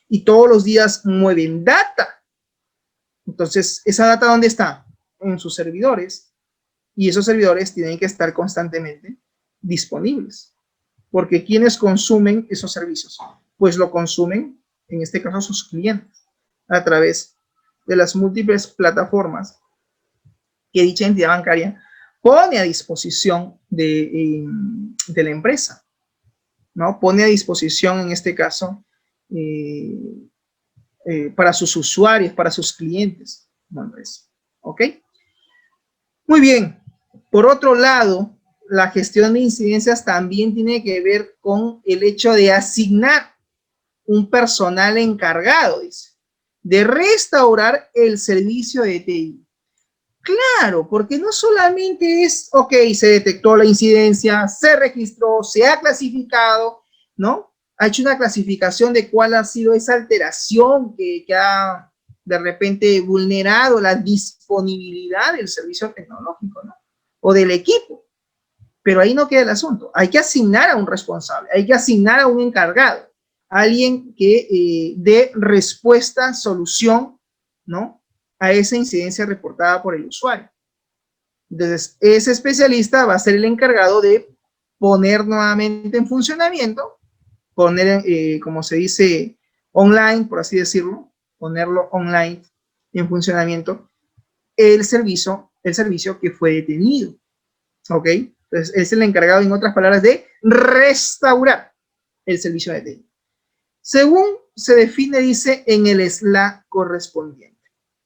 Y todos los días mueven data. Entonces, ¿esa data dónde está? En sus servidores. Y esos servidores tienen que estar constantemente disponibles. Porque ¿quiénes consumen esos servicios? Pues lo consumen, en este caso, sus clientes, a través de las múltiples plataformas que dicha entidad bancaria pone a disposición de la empresa, ¿no? Pone a disposición, en este caso, para sus usuarios, para sus clientes. Bueno, ¿ok? Muy bien. Por otro lado, la gestión de incidencias también tiene que ver con el hecho de asignar un personal encargado, dice, de restaurar el servicio de TI. Claro, porque no solamente es, ok, se detectó la incidencia, se registró, se ha clasificado, ¿no? Ha hecho una clasificación de cuál ha sido esa alteración que ha de repente vulnerado la disponibilidad del servicio tecnológico, ¿no? O del equipo. Pero ahí no queda el asunto. Hay que asignar a un responsable, hay que asignar a un encargado, a alguien que dé respuesta, solución, ¿no? A esa incidencia reportada por el usuario. Entonces, ese especialista va a ser el encargado de poner nuevamente en funcionamiento, poner, como se dice, online, por así decirlo, ponerlo online en funcionamiento, el servicio que fue detenido. ¿Ok? Entonces, es el encargado, en otras palabras, de restaurar el servicio detenido. Según se define, dice, en el SLA correspondiente.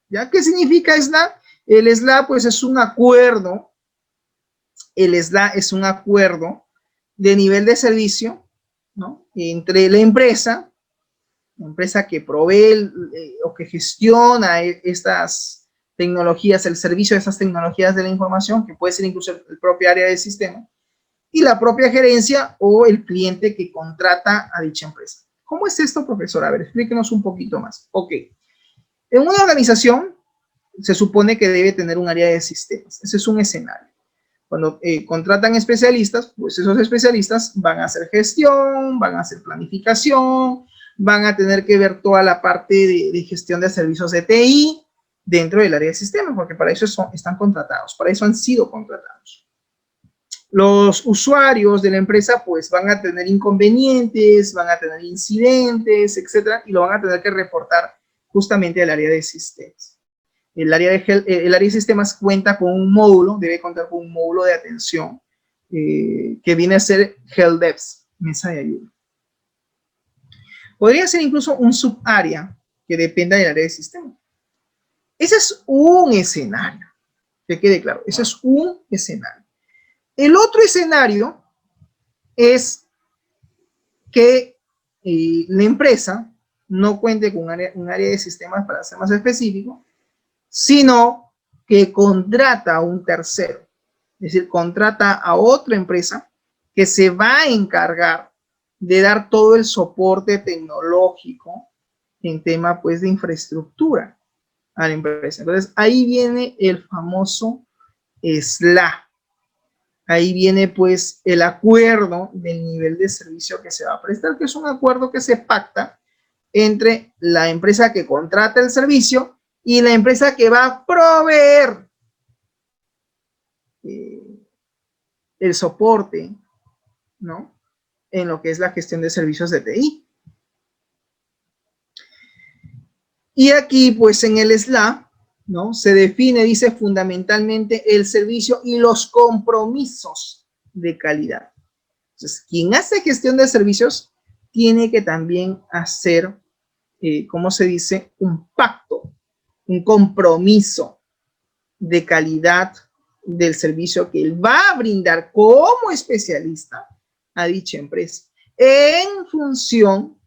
¿Ya? ¿Qué significa SLA? El SLA, pues, es un acuerdo. El SLA es un acuerdo de nivel de servicio, ¿no? Entre la empresa que provee o que gestiona estas tecnologías, el servicio de esas tecnologías de la información, que puede ser incluso el propio área del sistema, y la propia gerencia o el cliente que contrata a dicha empresa. ¿Cómo es esto, profesor? A ver, explíquenos un poquito más. Ok. En una organización se supone que debe tener un área de sistemas. Ese es un escenario. Cuando contratan especialistas, pues esos especialistas van a hacer gestión, van a hacer planificación, van a tener que ver toda la parte de gestión de servicios de TI dentro del área de sistemas, porque para eso están contratados, para eso han sido contratados. Los usuarios de la empresa pues van a tener inconvenientes, van a tener incidentes, etcétera, y lo van a tener que reportar justamente al área de sistemas. El área de sistemas cuenta con un módulo, debe contar con un módulo de atención que viene a ser HelpDesk, mesa de ayuda. Podría ser incluso un subárea que dependa del área de sistemas. Ese es un escenario, que quede claro, ese es un escenario. El otro escenario es que la empresa no cuente con un área de sistemas, para ser más específico, sino que contrata a un tercero, es decir, contrata a otra empresa que se va a encargar de dar todo el soporte tecnológico en tema pues de infraestructura a la empresa. Entonces ahí viene el famoso SLA. Ahí viene pues el acuerdo del nivel de servicio que se va a prestar, que es un acuerdo que se pacta entre la empresa que contrata el servicio y la empresa que va a proveer el soporte, ¿no? en lo que es la gestión de servicios de TI. Y aquí, pues en el SLA, ¿no? Se define, dice, fundamentalmente el servicio y los compromisos de calidad. Entonces, quien hace gestión de servicios tiene que también hacer, ¿cómo se dice? Un pacto, un compromiso de calidad del servicio que él va a brindar como especialista a dicha empresa en función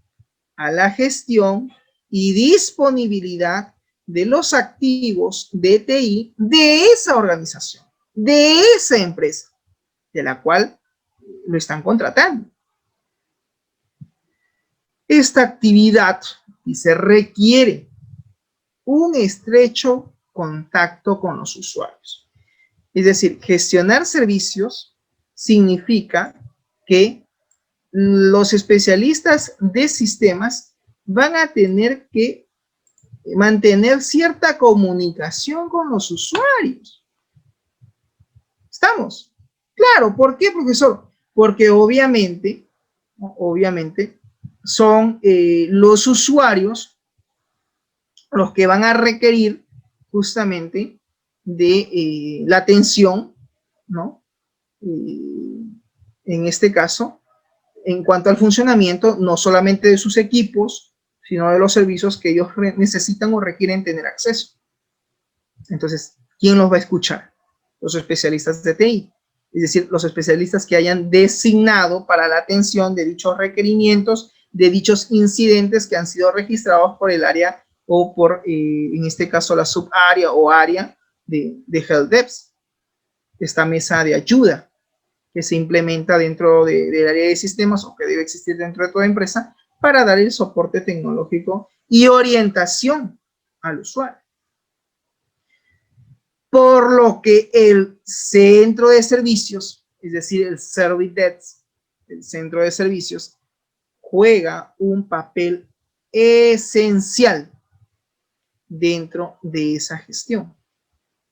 a la gestión y disponibilidad de los activos de TI de esa organización, de esa empresa, de la cual lo están contratando. Esta actividad se requiere un estrecho contacto con los usuarios. Es decir, gestionar servicios significa que los especialistas de sistemas van a tener que mantener cierta comunicación con los usuarios. ¿Estamos? Claro, ¿por qué, profesor? Porque obviamente son los usuarios los que van a requerir justamente de la atención, ¿no? En este caso, en cuanto al funcionamiento, no solamente de sus equipos, sino de los servicios que ellos necesitan o requieren tener acceso. Entonces, ¿quién los va a escuchar? Los especialistas de TI, es decir, los especialistas que hayan designado para la atención de dichos requerimientos, de dichos incidentes que han sido registrados por el área o por, en este caso, la subárea o área de HelpDesk, esta mesa de ayuda que se implementa dentro del área de sistemas o que debe existir dentro de toda empresa para dar el soporte tecnológico y orientación al usuario. Por lo que el centro de servicios, es decir, el Service Desk, el centro de servicios, juega un papel esencial dentro de esa gestión.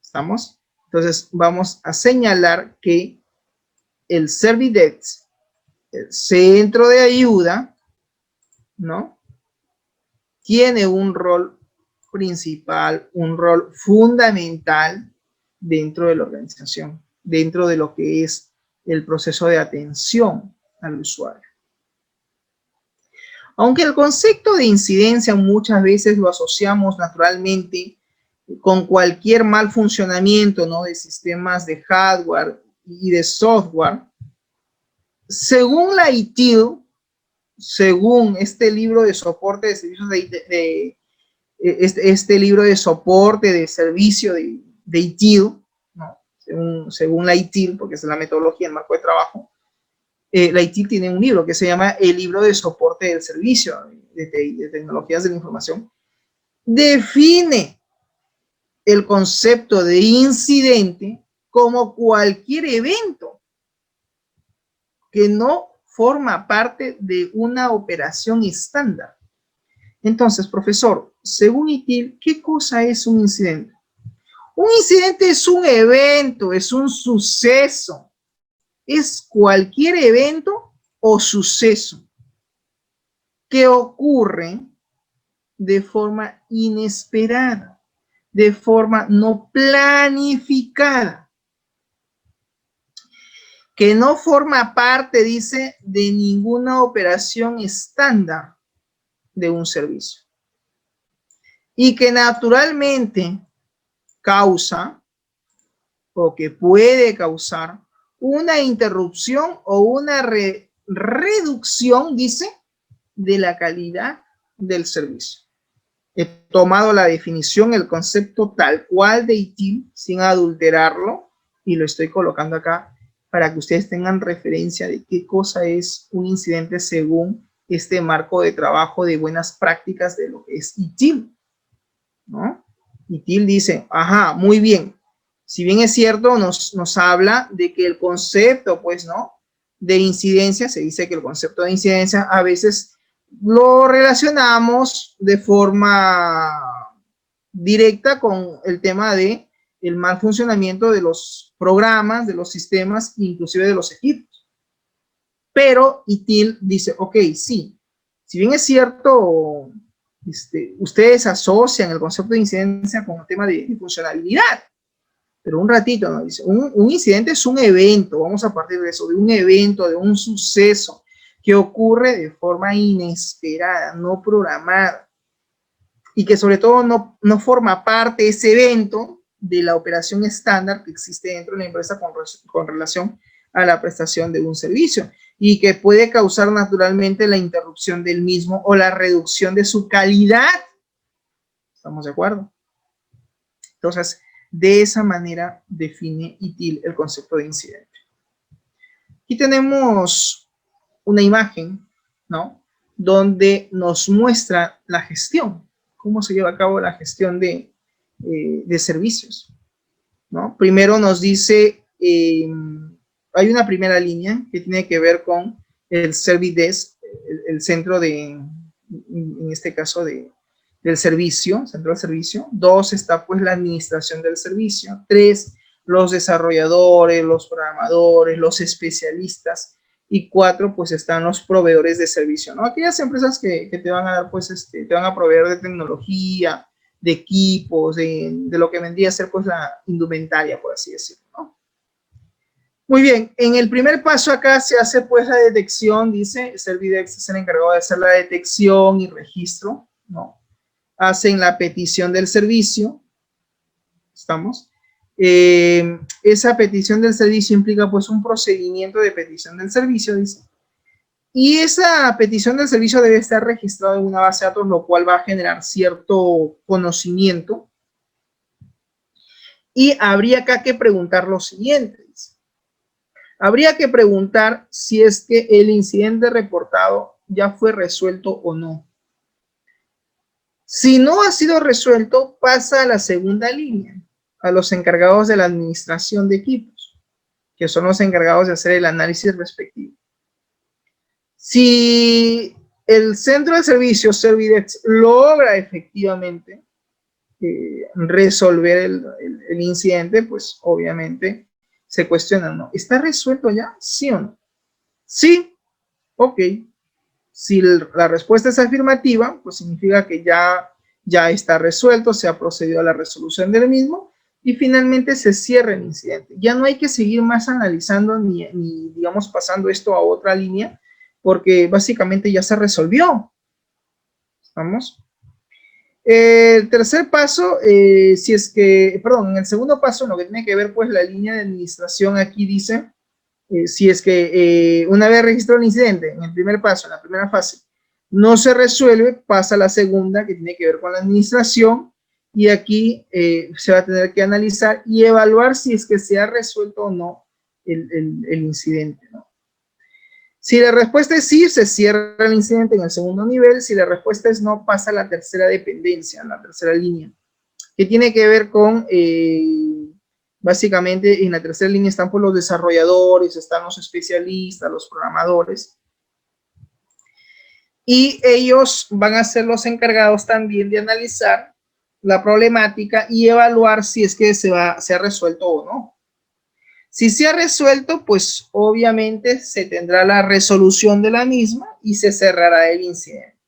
¿Estamos? Entonces, vamos a señalar que el Service Desk, el centro de ayuda, ¿no? Tiene un rol principal, un rol fundamental dentro de la organización, dentro de lo que es el proceso de atención al usuario. Aunque el concepto de incidencia muchas veces lo asociamos naturalmente con cualquier mal funcionamiento, ¿no? De sistemas de hardware y de software, según la ITIL, según este libro de soporte de servicios este libro de soporte de servicio de ITIL, ¿no? según la ITIL, porque es la metodología, el marco de trabajo, la ITIL tiene un libro que se llama el libro de soporte del servicio de tecnologías de la información, define el concepto de incidente como cualquier evento que no forma parte de una operación estándar. Entonces, profesor, según ITIL, ¿qué cosa es un incidente? Un incidente es un evento, es un suceso, es cualquier evento o suceso que ocurre de forma inesperada, de forma no planificada, que no forma parte, dice, de ninguna operación estándar de un servicio y que naturalmente causa o que puede causar una interrupción o una reducción, dice, de la calidad del servicio. He tomado la definición, el concepto tal cual de ITIL, sin adulterarlo, y lo estoy colocando acá para que ustedes tengan referencia de qué cosa es un incidente según este marco de trabajo de buenas prácticas de lo que es ITIL, ¿no? ITIL dice, ajá, muy bien. Si bien es cierto, nos habla de que el concepto, pues, ¿no? De incidencia, se dice que el concepto de incidencia a veces lo relacionamos de forma directa con el tema de el mal funcionamiento de los programas, de los sistemas, inclusive de los equipos. Pero ITIL dice, ok, sí, si bien es cierto, ustedes asocian el concepto de incidencia con el tema de funcionalidad, pero un ratito, ¿no? Dice, un incidente es un evento, vamos a partir de eso, de un evento, de un suceso que ocurre de forma inesperada, no programada, y que sobre todo no forma parte de ese evento de la operación estándar que existe dentro de la empresa con relación a la prestación de un servicio, y que puede causar naturalmente la interrupción del mismo o la reducción de su calidad. ¿Estamos de acuerdo? Entonces, de esa manera define ITIL el concepto de incidente. Aquí tenemos una imagen, ¿no? Donde nos muestra la gestión, cómo se lleva a cabo la gestión de servicios, ¿no? Primero nos dice, hay una primera línea que tiene que ver con el Service Desk, el centro de, en este caso del servicio, centro del servicio. 2 está pues la administración del servicio. 3, los desarrolladores, los programadores, los especialistas. Y 4, pues están los proveedores de servicio, ¿no? Aquellas empresas que te van a dar, pues, te van a proveer de tecnología, de equipos, de lo que vendría a ser, pues, la indumentaria, por así decirlo, ¿no? Muy bien, en el primer paso acá se hace, pues, la detección, dice, Servidex es el encargado de hacer la detección y registro, ¿no? Hacen la petición del servicio, ¿estamos? Esa petición del servicio implica, pues, un procedimiento de petición del servicio, dice. Y esa petición del servicio debe estar registrada en una base de datos, lo cual va a generar cierto conocimiento. Y habría acá que preguntar lo siguiente. Habría que preguntar si es que el incidente reportado ya fue resuelto o no. Si no ha sido resuelto, pasa a la segunda línea, a los encargados de la administración de equipos, que son los encargados de hacer el análisis respectivo. Si el centro de servicios Servidex logra efectivamente resolver el incidente, pues obviamente se cuestiona, ¿no? ¿Está resuelto ya? ¿Sí o no? Sí, ok. Si la respuesta es afirmativa, pues significa que ya está resuelto, se ha procedido a la resolución del mismo y finalmente se cierra el incidente. Ya no hay que seguir más analizando ni digamos, pasando esto a otra línea, porque básicamente ya se resolvió. ¿Estamos? El tercer paso, en el segundo paso, lo que tiene que ver, pues, la línea de administración aquí dice, si es que una vez registrado el incidente, en el primer paso, en la primera fase, no se resuelve, pasa a la segunda, que tiene que ver con la administración, y aquí se va a tener que analizar y evaluar si es que se ha resuelto o no el incidente, ¿no? Si la respuesta es sí, se cierra el incidente en el segundo nivel. Si la respuesta es no, pasa a la tercera dependencia, a la tercera línea, que tiene que ver con, básicamente, en la tercera línea están pues los desarrolladores, están los especialistas, los programadores, y ellos van a ser los encargados también de analizar la problemática y evaluar si es que se ha resuelto o no. Si se ha resuelto, pues obviamente se tendrá la resolución de la misma y se cerrará el incidente.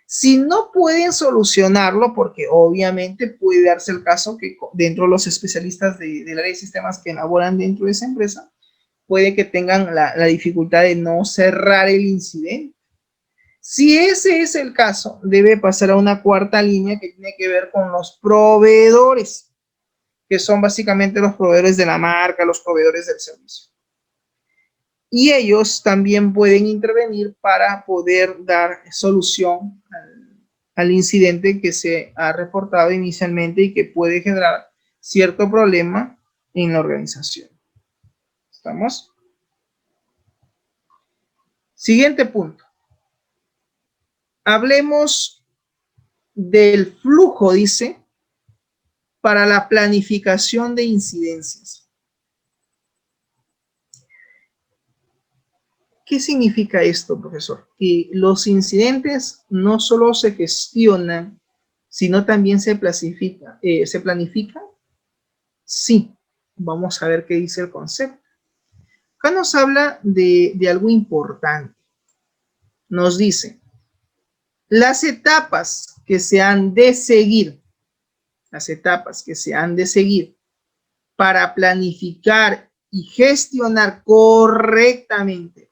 Si no pueden solucionarlo, porque obviamente puede darse el caso que dentro de los especialistas del área de sistemas que elaboran dentro de esa empresa, puede que tengan la dificultad de no cerrar el incidente. Si ese es el caso, debe pasar a una cuarta línea que tiene que ver con los proveedores, que son básicamente los proveedores de la marca, los proveedores del servicio. Y ellos también pueden intervenir para poder dar solución al incidente que se ha reportado inicialmente y que puede generar cierto problema en la organización. ¿Estamos? Siguiente punto. Hablemos del flujo, dice, para la planificación de incidencias. ¿Qué significa esto, profesor? Que los incidentes no solo se gestionan, sino también se planifican. Sí, vamos a ver qué dice el concepto. Acá nos habla de algo importante. Nos dice, las etapas que se han de seguir, para planificar y gestionar correctamente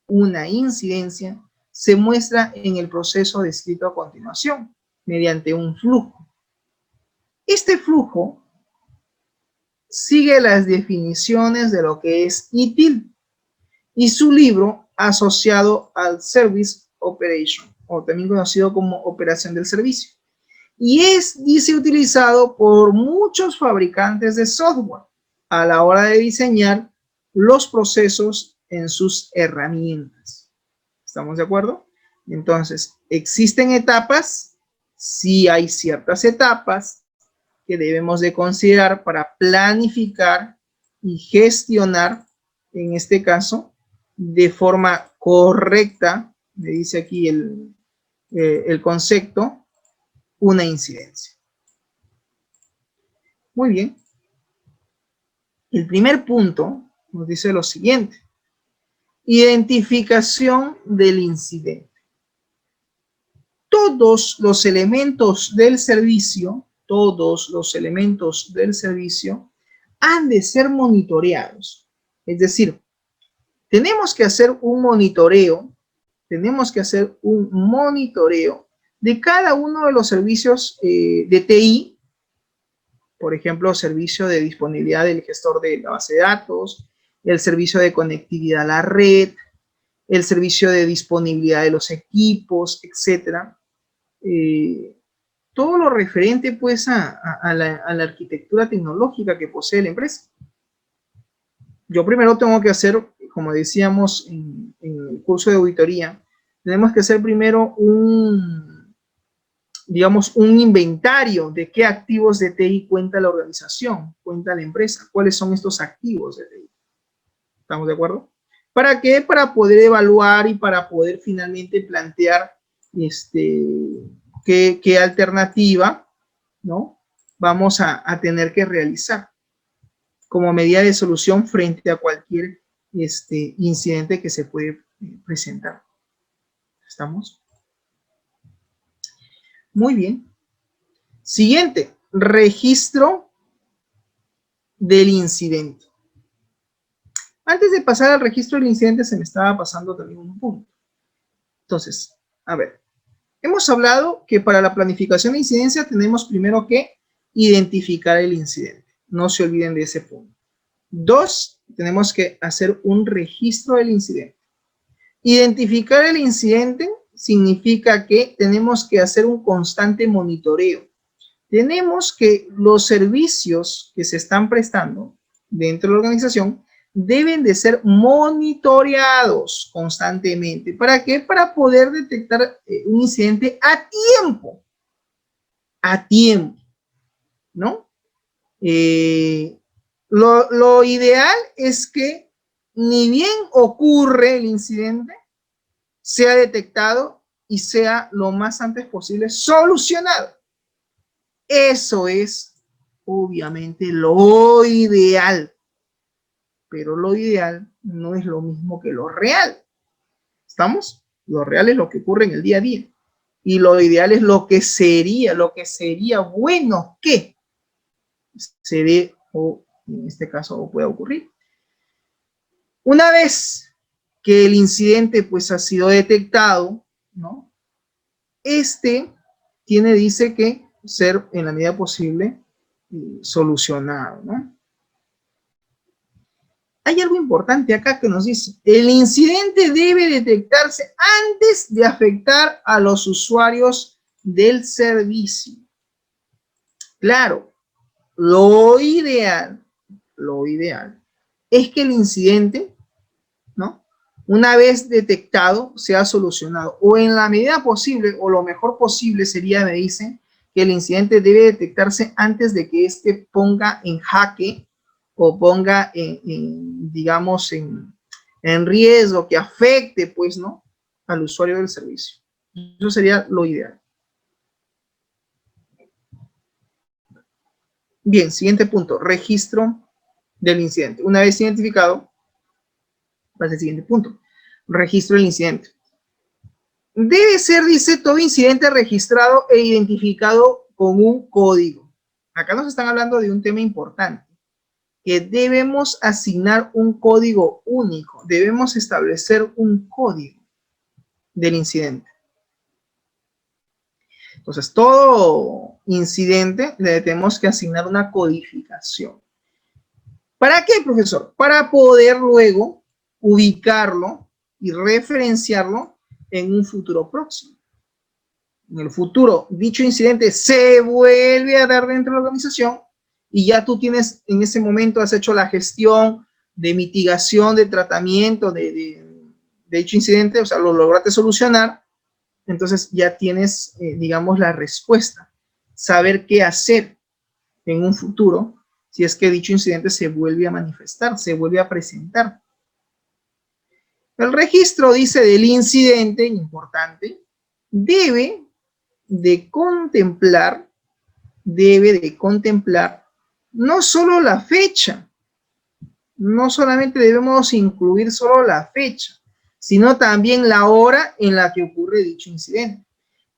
una incidencia se muestra en el proceso descrito a continuación, mediante un flujo. Este flujo sigue las definiciones de lo que es ITIL y su libro asociado al Service Operation, o también conocido como operación del servicio. Y dice, utilizado por muchos fabricantes de software a la hora de diseñar los procesos en sus herramientas. ¿Estamos de acuerdo? Entonces, ¿existen etapas? Sí, hay ciertas etapas que debemos de considerar para planificar y gestionar, en este caso, de forma correcta, me dice aquí el concepto, una incidencia. Muy bien. El primer punto nos dice lo siguiente. Identificación del incidente. Todos los elementos del servicio han de ser monitoreados. Es decir, tenemos que hacer un monitoreo de cada uno de los servicios de TI, por ejemplo, servicio de disponibilidad del gestor de la base de datos, el servicio de conectividad a la red, el servicio de disponibilidad de los equipos, etcétera. Todo lo referente pues a la arquitectura tecnológica que posee la empresa. Yo primero tengo que hacer, como decíamos en el curso de auditoría, tenemos que hacer primero un inventario de qué activos de TI cuenta la organización, cuenta la empresa, cuáles son estos activos de TI. ¿Estamos de acuerdo? ¿Para qué? Para poder evaluar y para poder finalmente plantear qué alternativa, ¿no?, vamos a tener que realizar como medida de solución frente a cualquier incidente que se puede presentar. ¿Estamos? Muy bien. Siguiente, registro del incidente. Antes de pasar al registro del incidente, se me estaba pasando también un punto. Entonces, a ver, hemos hablado que para la planificación de incidencia tenemos primero que identificar el incidente. No se olviden de ese punto. 2, tenemos que hacer un registro del incidente. Identificar el incidente significa que tenemos que hacer un constante monitoreo. Tenemos que los servicios que se están prestando dentro de la organización deben de ser monitoreados constantemente. ¿Para qué? Para poder detectar un incidente a tiempo. A tiempo, ¿no? Lo ideal es que ni bien ocurre el incidente, sea detectado y sea lo más antes posible solucionado. Eso es obviamente lo ideal, pero lo ideal no es lo mismo que lo real. ¿Estamos? Lo real es lo que ocurre en el día a día y lo ideal es lo que sería bueno que se dé o en este caso pueda ocurrir. Una vez que el incidente pues ha sido detectado, ¿no?, dice que ser en la medida posible solucionado, ¿no? Hay algo importante acá que nos dice, el incidente debe detectarse antes de afectar a los usuarios del servicio. Claro, lo ideal es que el incidente, ¿no?, una vez detectado, sea solucionado, o en la medida posible, o lo mejor posible sería, me dicen, que el incidente debe detectarse antes de que ponga en jaque o ponga digamos, en riesgo, que afecte, pues, ¿no?, al usuario del servicio. Eso sería lo ideal. Bien, siguiente punto, registro del incidente. Una vez identificado, Pasa el siguiente punto. Registro del incidente. Debe ser, dice, todo incidente registrado e identificado con un código. Acá nos están hablando de un tema importante, que debemos asignar un código único. Debemos establecer un código del incidente. Entonces, todo incidente le tenemos que asignar una codificación. ¿Para qué, profesor? Para poder luego ubicarlo y referenciarlo en un futuro próximo. En el futuro, dicho incidente se vuelve a dar dentro de la organización y ya tú tienes, en ese momento has hecho la gestión de mitigación, de tratamiento de dicho incidente, o sea, lo lograste solucionar, entonces ya tienes, digamos, la respuesta. Saber qué hacer en un futuro si es que dicho incidente se vuelve a manifestar, se vuelve a presentar. El registro, dice, del incidente, importante, debe de contemplar no solo la fecha, no solamente debemos incluir solo la fecha, sino también la hora en la que ocurre dicho incidente.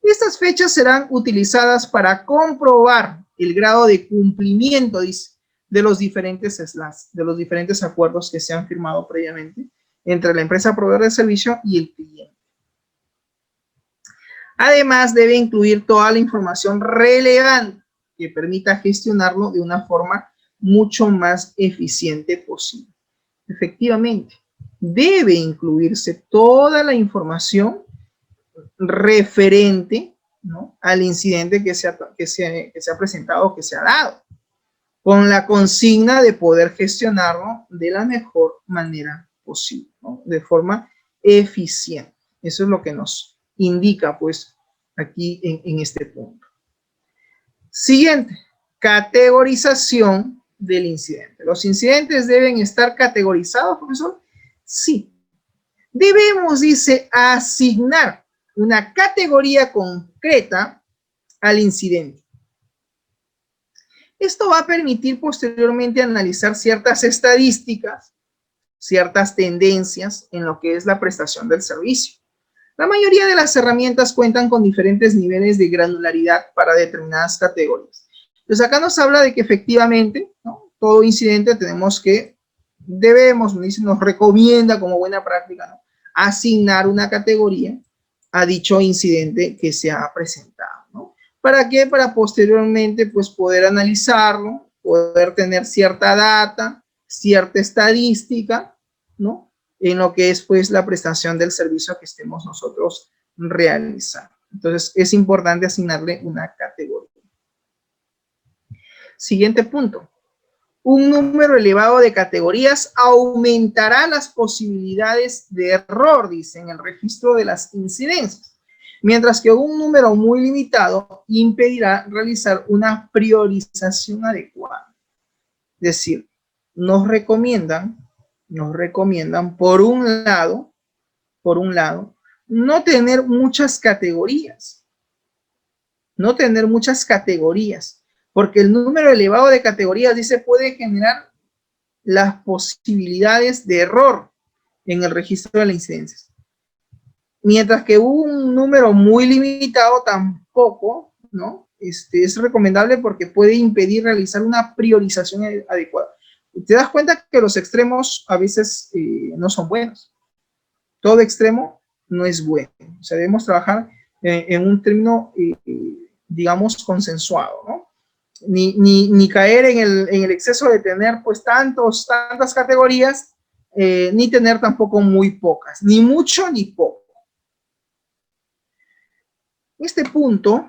Estas fechas serán utilizadas para comprobar el grado de cumplimiento, dice, de los diferentes acuerdos que se han firmado previamente entre la empresa proveedora de servicio y el cliente. Además, debe incluir toda la información relevante que permita gestionarlo de una forma mucho más eficiente posible. Efectivamente, debe incluirse toda la información referente, ¿no?, al incidente que se ha presentado, que se ha dado, con la consigna de poder gestionarlo de la mejor manera posible, ¿no?, de forma eficiente. Eso es lo que nos indica, pues, aquí en este punto. Siguiente, categorización del incidente. ¿Los incidentes deben estar categorizados, profesor? Sí. Debemos, dice, asignar una categoría concreta al incidente. Esto va a permitir posteriormente analizar ciertas estadísticas, ciertas tendencias en lo que es la prestación del servicio. La mayoría de las herramientas cuentan con diferentes niveles de granularidad para determinadas categorías. Entonces acá nos habla de que efectivamente, ¿no?, todo incidente nos recomienda como buena práctica, ¿no?, asignar una categoría a dicho incidente que se ha presentado, ¿no? ¿Para qué? Para posteriormente, pues, poder analizarlo, poder tener cierta data, cierta estadística, ¿no?, en lo que es, pues, la prestación del servicio que estemos nosotros realizando. Entonces, es importante asignarle una categoría. Siguiente punto. Un número elevado de categorías aumentará las posibilidades de error, dice, en el registro de las incidencias, mientras que un número muy limitado impedirá realizar una priorización adecuada. Es decir, nos recomiendan por un lado, no tener muchas categorías, porque el número elevado de categorías, dice, puede generar las posibilidades de error en el registro de las incidencias. Mientras que un número muy limitado tampoco, ¿no?, es recomendable porque puede impedir realizar una priorización adecuada. Te das cuenta que los extremos a veces no son buenos. Todo extremo no es bueno. O sea, debemos trabajar en un término, digamos, consensuado, ¿no? Ni caer en el exceso de tener, pues, tantas categorías, ni tener tampoco muy pocas, ni mucho ni poco. Este punto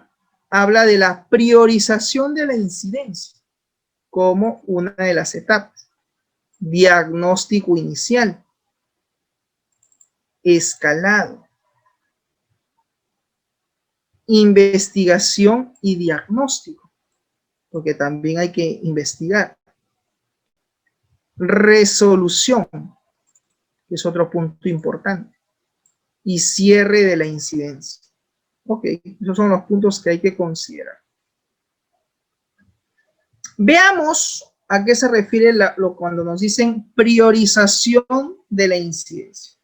habla de la priorización de la incidencia como una de las etapas. Diagnóstico inicial, escalado, investigación y diagnóstico, porque también hay que investigar. Resolución, que es otro punto importante, y cierre de la incidencia. Ok, esos son los puntos que hay que considerar. Veamos ¿A qué se refiere cuando nos dicen priorización de la incidencia?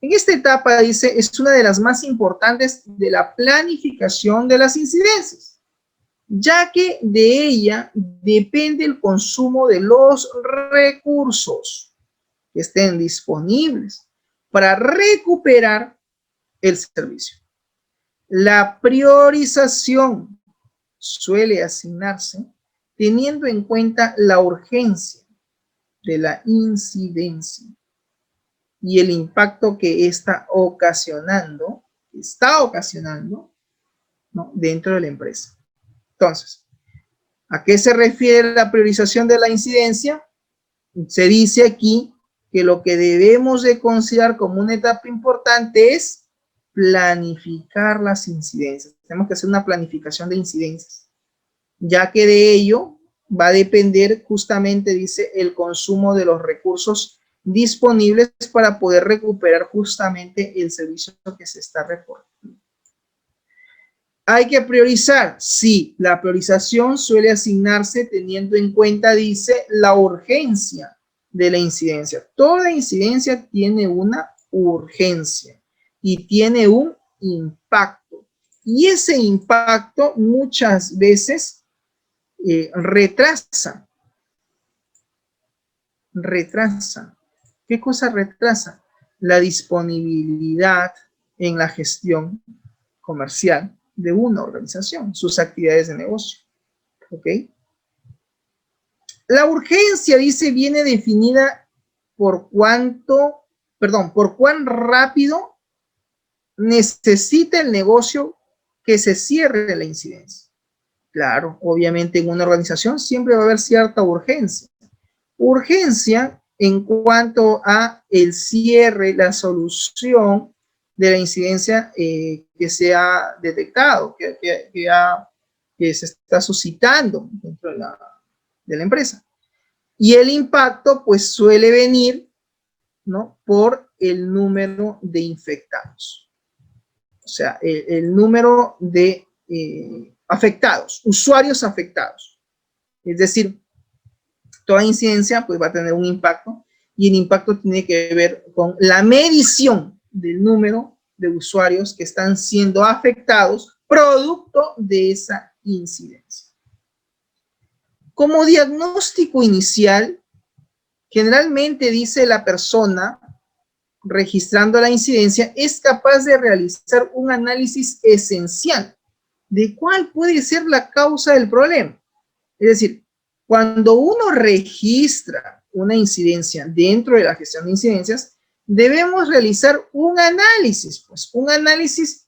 En esta etapa, dice, es una de las más importantes de la planificación de las incidencias, ya que de ella depende el consumo de los recursos que estén disponibles para recuperar el servicio. La priorización suele asignarse teniendo en cuenta la urgencia de la incidencia y el impacto que está ocasionando, ¿no?, dentro de la empresa. Entonces, ¿a qué se refiere la priorización de la incidencia? Se dice aquí que lo que debemos de considerar como una etapa importante es planificar las incidencias. Tenemos que hacer una planificación de incidencias, ya que de ello va a depender justamente, dice, el consumo de los recursos disponibles para poder recuperar justamente el servicio que se está reportando. ¿Hay que priorizar? Sí, la priorización suele asignarse teniendo en cuenta, dice, la urgencia de la incidencia. Toda incidencia tiene una urgencia y tiene un impacto. Y ese impacto muchas veces retrasa. ¿Qué cosa retrasa? La disponibilidad en la gestión comercial de una organización, sus actividades de negocio. ¿Ok? La urgencia, dice, viene definida por cuán rápido necesita el negocio que se cierre la incidencia. Claro, obviamente en una organización siempre va a haber cierta urgencia. Urgencia en cuanto a el cierre, la solución de la incidencia que se ha detectado, que se está suscitando dentro de la empresa. Y el impacto pues suele venir, ¿no?, por el número de infectados. O sea, el número de afectados, usuarios afectados. Es decir, toda incidencia pues va a tener un impacto y el impacto tiene que ver con la medición del número de usuarios que están siendo afectados producto de esa incidencia. Como diagnóstico inicial, generalmente, dice, la persona registrando la incidencia es capaz de realizar un análisis esencial de cuál puede ser la causa del problema. Es decir, cuando uno registra una incidencia dentro de la gestión de incidencias, debemos realizar un análisis, pues un análisis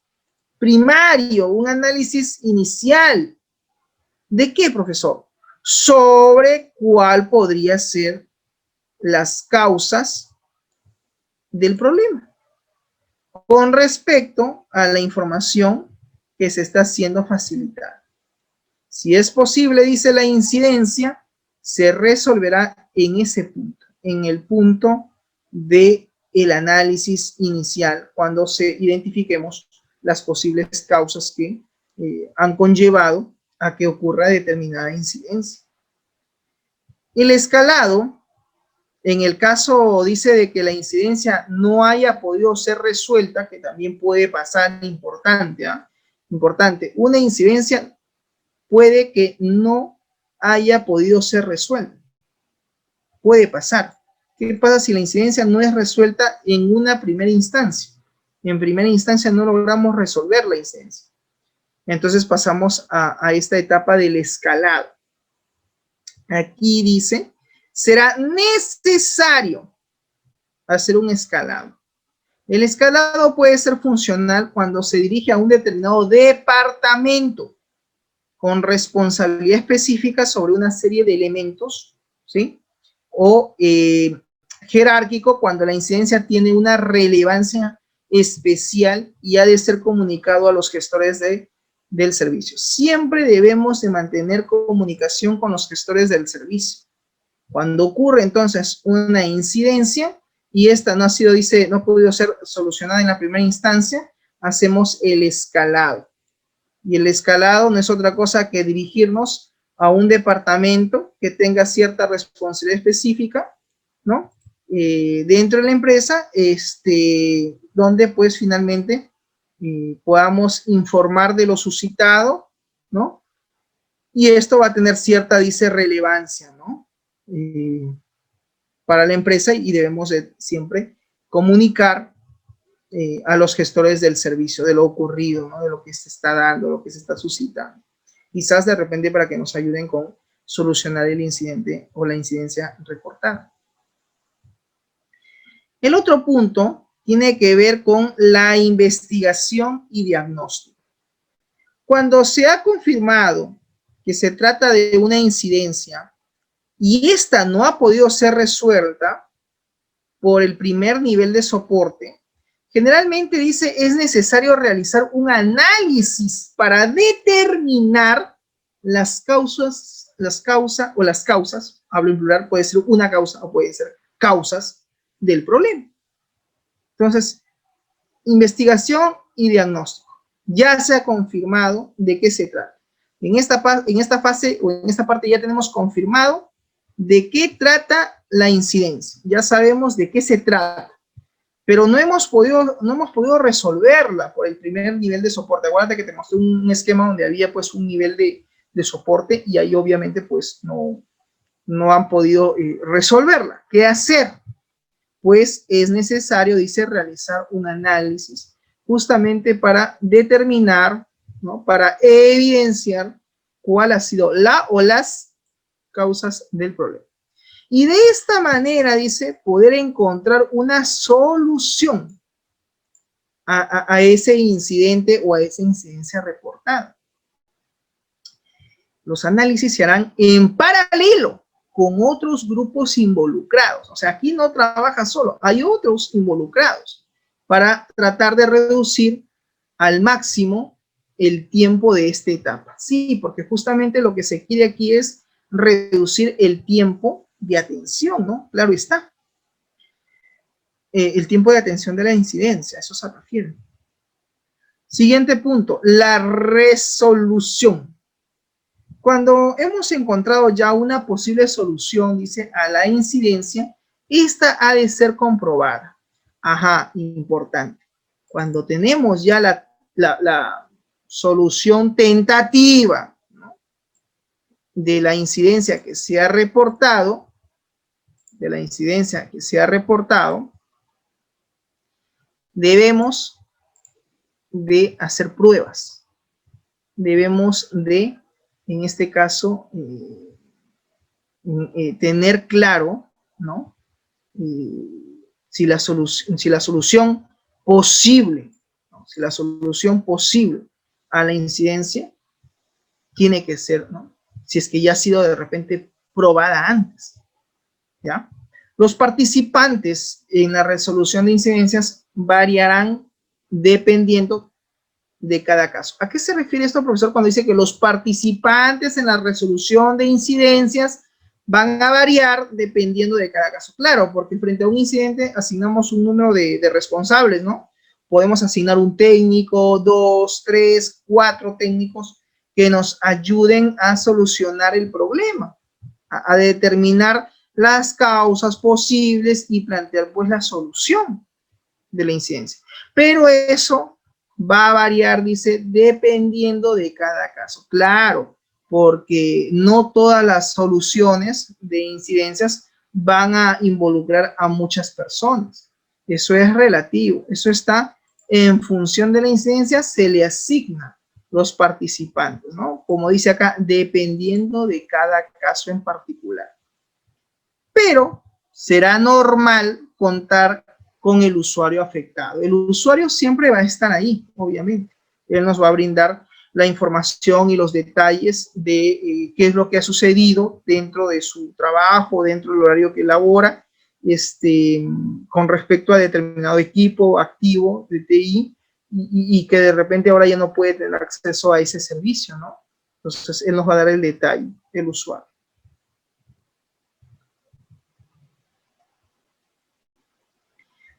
primario, un análisis inicial. ¿De qué, profesor? Sobre cuál podría ser las causas del problema con respecto a la información que se está siendo facilitada. Si es posible, dice, la incidencia se resolverá en ese punto, en el punto del análisis inicial, cuando se identifiquemos las posibles causas que han conllevado a que ocurra determinada incidencia. El escalado, en el caso, dice, de que la incidencia no haya podido ser resuelta, que también puede pasar, importante, importante, una incidencia puede que no haya podido ser resuelta. Puede pasar. ¿Qué pasa si la incidencia no es resuelta en una primera instancia? En primera instancia no logramos resolver la incidencia. Entonces pasamos a esta etapa del escalado. Aquí dice, será necesario hacer un escalado. El escalado puede ser funcional cuando se dirige a un determinado departamento con responsabilidad específica sobre una serie de elementos, ¿sí? O jerárquico cuando la incidencia tiene una relevancia especial y ha de ser comunicado a los gestores del servicio. Siempre debemos de mantener comunicación con los gestores del servicio. Cuando ocurre entonces una incidencia y esta no ha sido, dice, no ha podido ser solucionada en la primera instancia, hacemos el escalado. Y el escalado no es otra cosa que dirigirnos a un departamento que tenga cierta responsabilidad específica, ¿no? Dentro de la empresa, donde pues finalmente podamos informar de lo suscitado, ¿no? Y esto va a tener cierta, dice, relevancia, ¿no? Para la empresa, y debemos de siempre comunicar a los gestores del servicio de lo ocurrido, ¿no? De lo que se está dando, lo que se está suscitando. Quizás de repente para que nos ayuden con solucionar el incidente o la incidencia reportada. El otro punto tiene que ver con la investigación y diagnóstico. Cuando se ha confirmado que se trata de una incidencia y esta no ha podido ser resuelta por el primer nivel de soporte, generalmente dice es necesario realizar un análisis para determinar las causas, hablo en plural, puede ser una causa o puede ser causas del problema. Entonces, investigación y diagnóstico. Ya se ha confirmado de qué se trata. En esta fase o en esta parte ya tenemos confirmado de qué trata la incidencia. Ya sabemos de qué se trata, pero no hemos podido resolverla por el primer nivel de soporte. Acuérdate que te mostré un esquema donde había pues un nivel de soporte y ahí obviamente pues no han podido resolverla. ¿Qué hacer? Pues es necesario, dice, realizar un análisis justamente para determinar, ¿no? Para evidenciar cuál ha sido la o las causas del problema. Y de esta manera, dice, poder encontrar una solución a ese incidente o a esa incidencia reportada. Los análisis se harán en paralelo con otros grupos involucrados. O sea, aquí no trabaja solo, hay otros involucrados para tratar de reducir al máximo el tiempo de esta etapa. Sí, porque justamente lo que se quiere aquí es reducir el tiempo de atención, ¿no? Claro está. El tiempo de atención de la incidencia, a eso se refiere. Siguiente punto, la resolución. Cuando hemos encontrado ya una posible solución, dice, a la incidencia, esta ha de ser comprobada. Ajá, importante. Cuando tenemos ya la solución tentativa, ¿no? De la incidencia que se ha reportado, debemos de hacer pruebas. Debemos de, en este caso, tener claro, ¿no? Si la solución posible, ¿no? Si la solución posible a la incidencia tiene que ser, ¿no? Si es que ya ha sido de repente probada antes, ¿ya? Los participantes en la resolución de incidencias variarán dependiendo de cada caso. ¿A qué se refiere esto, profesor, cuando dice que los participantes en la resolución de incidencias van a variar dependiendo de cada caso? Claro, porque frente a un incidente asignamos un número de responsables, ¿no? Podemos asignar un técnico, 2, 3, 4 técnicos que nos ayuden a solucionar el problema, a determinar las causas posibles y plantear pues la solución de la incidencia. Pero eso va a variar, dice, dependiendo de cada caso. Claro, porque no todas las soluciones de incidencias van a involucrar a muchas personas. Eso es relativo. Eso está en función de la incidencia, se le asigna los participantes, ¿no? Como dice acá, dependiendo de cada caso en particular. Pero será normal contar con el usuario afectado. El usuario siempre va a estar ahí, obviamente. Él nos va a brindar la información y los detalles de qué es lo que ha sucedido dentro de su trabajo, dentro del horario que elabora, con respecto a determinado equipo activo de TI y que de repente ahora ya no puede tener acceso a ese servicio, ¿no? Entonces, él nos va a dar el detalle, el usuario.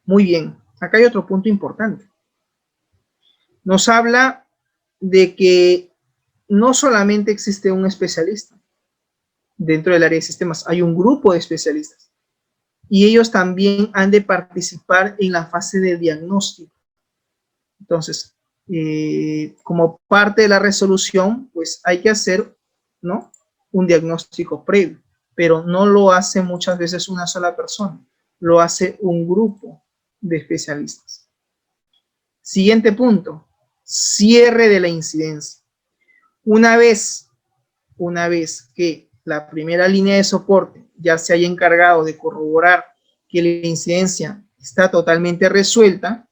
Muy bien, acá hay otro punto importante. Nos habla de que no solamente existe un especialista, dentro del área de sistemas. Hay un grupo de especialistas y ellos también han de participar en la fase de diagnóstico. Entonces, como parte de la resolución, pues hay que hacer, ¿no?, un diagnóstico previo, pero no lo hace muchas veces una sola persona, lo hace un grupo de especialistas. Siguiente punto, cierre de la incidencia. Una vez que la primera línea de soporte ya se haya encargado de corroborar que la incidencia está totalmente resuelta,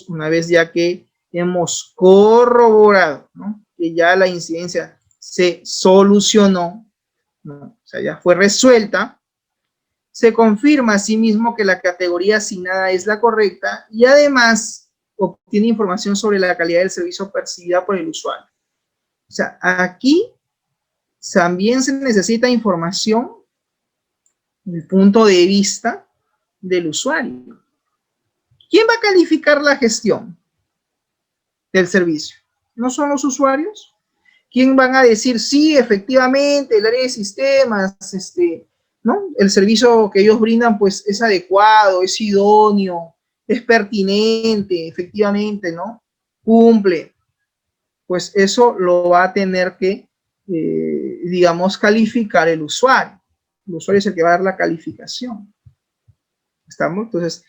una vez ya que hemos corroborado, ¿no?, que ya la incidencia se solucionó, ¿no?, o sea, ya fue resuelta, se confirma asimismo que la categoría asignada es la correcta y además obtiene información sobre la calidad del servicio percibida por el usuario. O sea, aquí también se necesita información del punto de vista del usuario. ¿Quién va a calificar la gestión del servicio? ¿No son los usuarios? ¿Quién van a decir, sí, efectivamente, el área de sistemas, ¿no?, el servicio que ellos brindan, pues, es adecuado, es idóneo, es pertinente, efectivamente, ¿no?, cumple? Pues eso lo va a tener que, digamos, calificar el usuario. El usuario es el que va a dar la calificación. ¿Estamos? Entonces,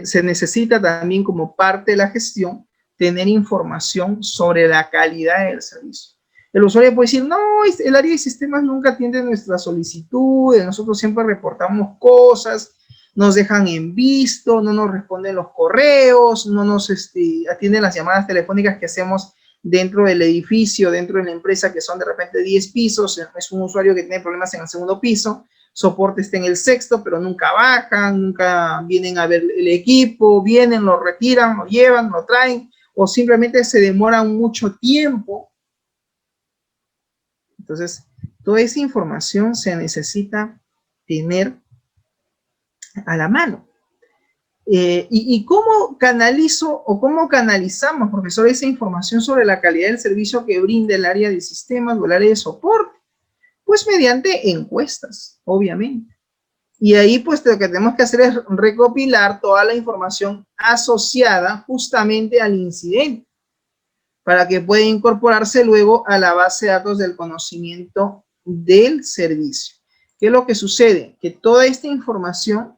se necesita también, como parte de la gestión, tener información sobre la calidad del servicio. El usuario puede decir, no, el área de sistemas nunca atiende nuestras solicitudes, nosotros siempre reportamos cosas, nos dejan en visto, no nos responden los correos, no nos atienden las llamadas telefónicas que hacemos dentro del edificio, dentro de la empresa, que son de repente 10 pisos, es un usuario que tiene problemas en el segundo piso, soporte está en el sexto, pero nunca bajan, nunca vienen a ver el equipo, vienen, lo retiran, lo llevan, lo traen, o simplemente se demoran mucho tiempo. Entonces, toda esa información se necesita tener a la mano. ¿Y cómo canalizo o cómo canalizamos, profesor, esa información sobre la calidad del servicio que brinda el área de sistemas o el área de soporte? Pues mediante encuestas, obviamente. Y ahí, pues, lo que tenemos que hacer es recopilar toda la información asociada justamente al incidente, para que pueda incorporarse luego a la base de datos del conocimiento del servicio. ¿Qué es lo que sucede? Que toda esta información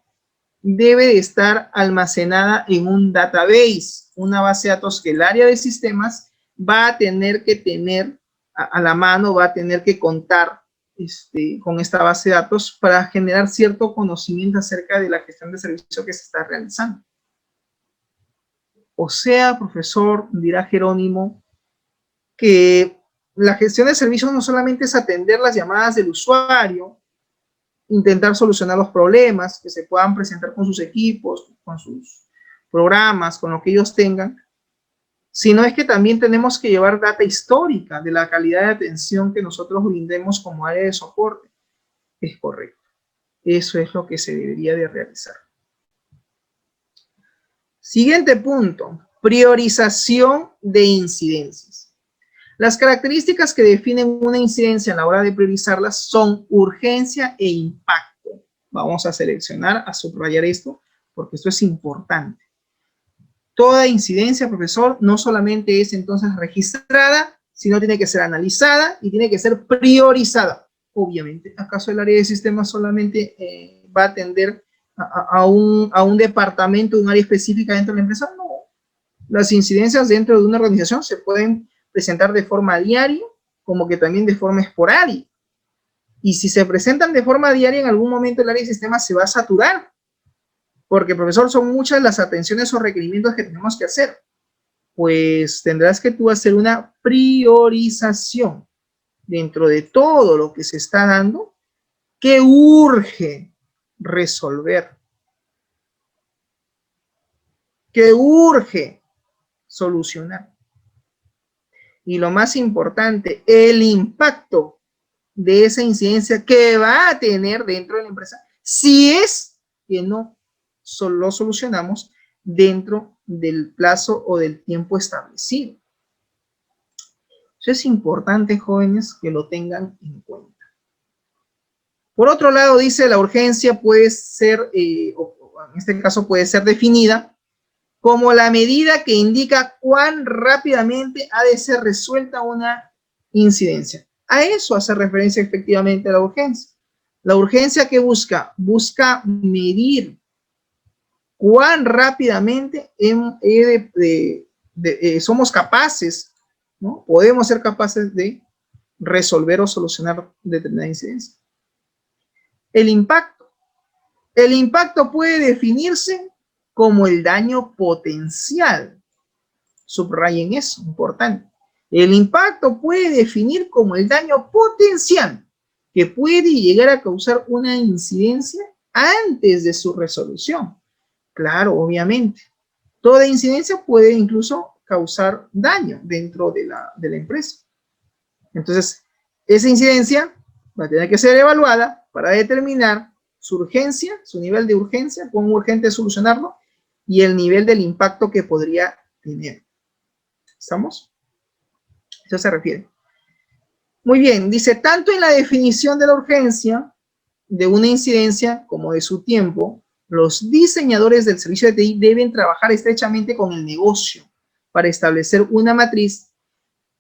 debe de estar almacenada en un database, una base de datos que el área de sistemas va a tener que tener a la mano, va a tener que contar con esta base de datos para generar cierto conocimiento acerca de la gestión de servicio que se está realizando. O sea, profesor, dirá Jerónimo, que la gestión de servicios no solamente es atender las llamadas del usuario, intentar solucionar los problemas que se puedan presentar con sus equipos, con sus programas, con lo que ellos tengan, sino es que también tenemos que llevar data histórica de la calidad de atención que nosotros brindemos como área de soporte. Es correcto. Eso es lo que se debería de realizar. Siguiente punto, priorización de incidencias. Las características que definen una incidencia a la hora de priorizarlas son urgencia e impacto. Vamos a seleccionar, a subrayar esto, porque esto es importante. Toda incidencia, profesor, no solamente es entonces registrada, sino tiene que ser analizada y tiene que ser priorizada. Obviamente, ¿acaso el área de sistemas solamente va a atender a un departamento, un área específica dentro de la empresa? No. Las incidencias dentro de una organización se pueden presentar de forma diaria, como que también de forma esporádica. Y si se presentan de forma diaria, en algún momento el área de sistemas se va a saturar. Porque, profesor, son muchas las atenciones o requerimientos que tenemos que hacer. Pues tendrás que tú hacer una priorización dentro de todo lo que se está dando que urge resolver, que urge solucionar. Y lo más importante, el impacto de esa incidencia que va a tener dentro de la empresa si es que no lo solucionamos dentro del plazo o del tiempo establecido. Eso es importante, jóvenes, que lo tengan en cuenta. Por otro lado, dice, la urgencia puede ser, o en este caso puede ser definida como la medida que indica cuán rápidamente ha de ser resuelta una incidencia. A eso hace referencia efectivamente la urgencia. La urgencia que busca medir cuán rápidamente somos capaces, ¿no? Podemos ser capaces de resolver o solucionar determinada incidencia. El impacto. El impacto puede definirse como el daño potencial. Subrayen eso, importante. El impacto puede definir como el daño potencial que puede llegar a causar una incidencia antes de su resolución. Claro, obviamente. Toda incidencia puede incluso causar daño dentro de la empresa. Entonces, esa incidencia va a tener que ser evaluada para determinar su urgencia, su nivel de urgencia, cuán urgente es solucionarlo, y el nivel del impacto que podría tener. ¿Estamos? Eso se refiere. Muy bien, dice, tanto en la definición de la urgencia de una incidencia como de su tiempo, los diseñadores del servicio de TI deben trabajar estrechamente con el negocio para establecer una matriz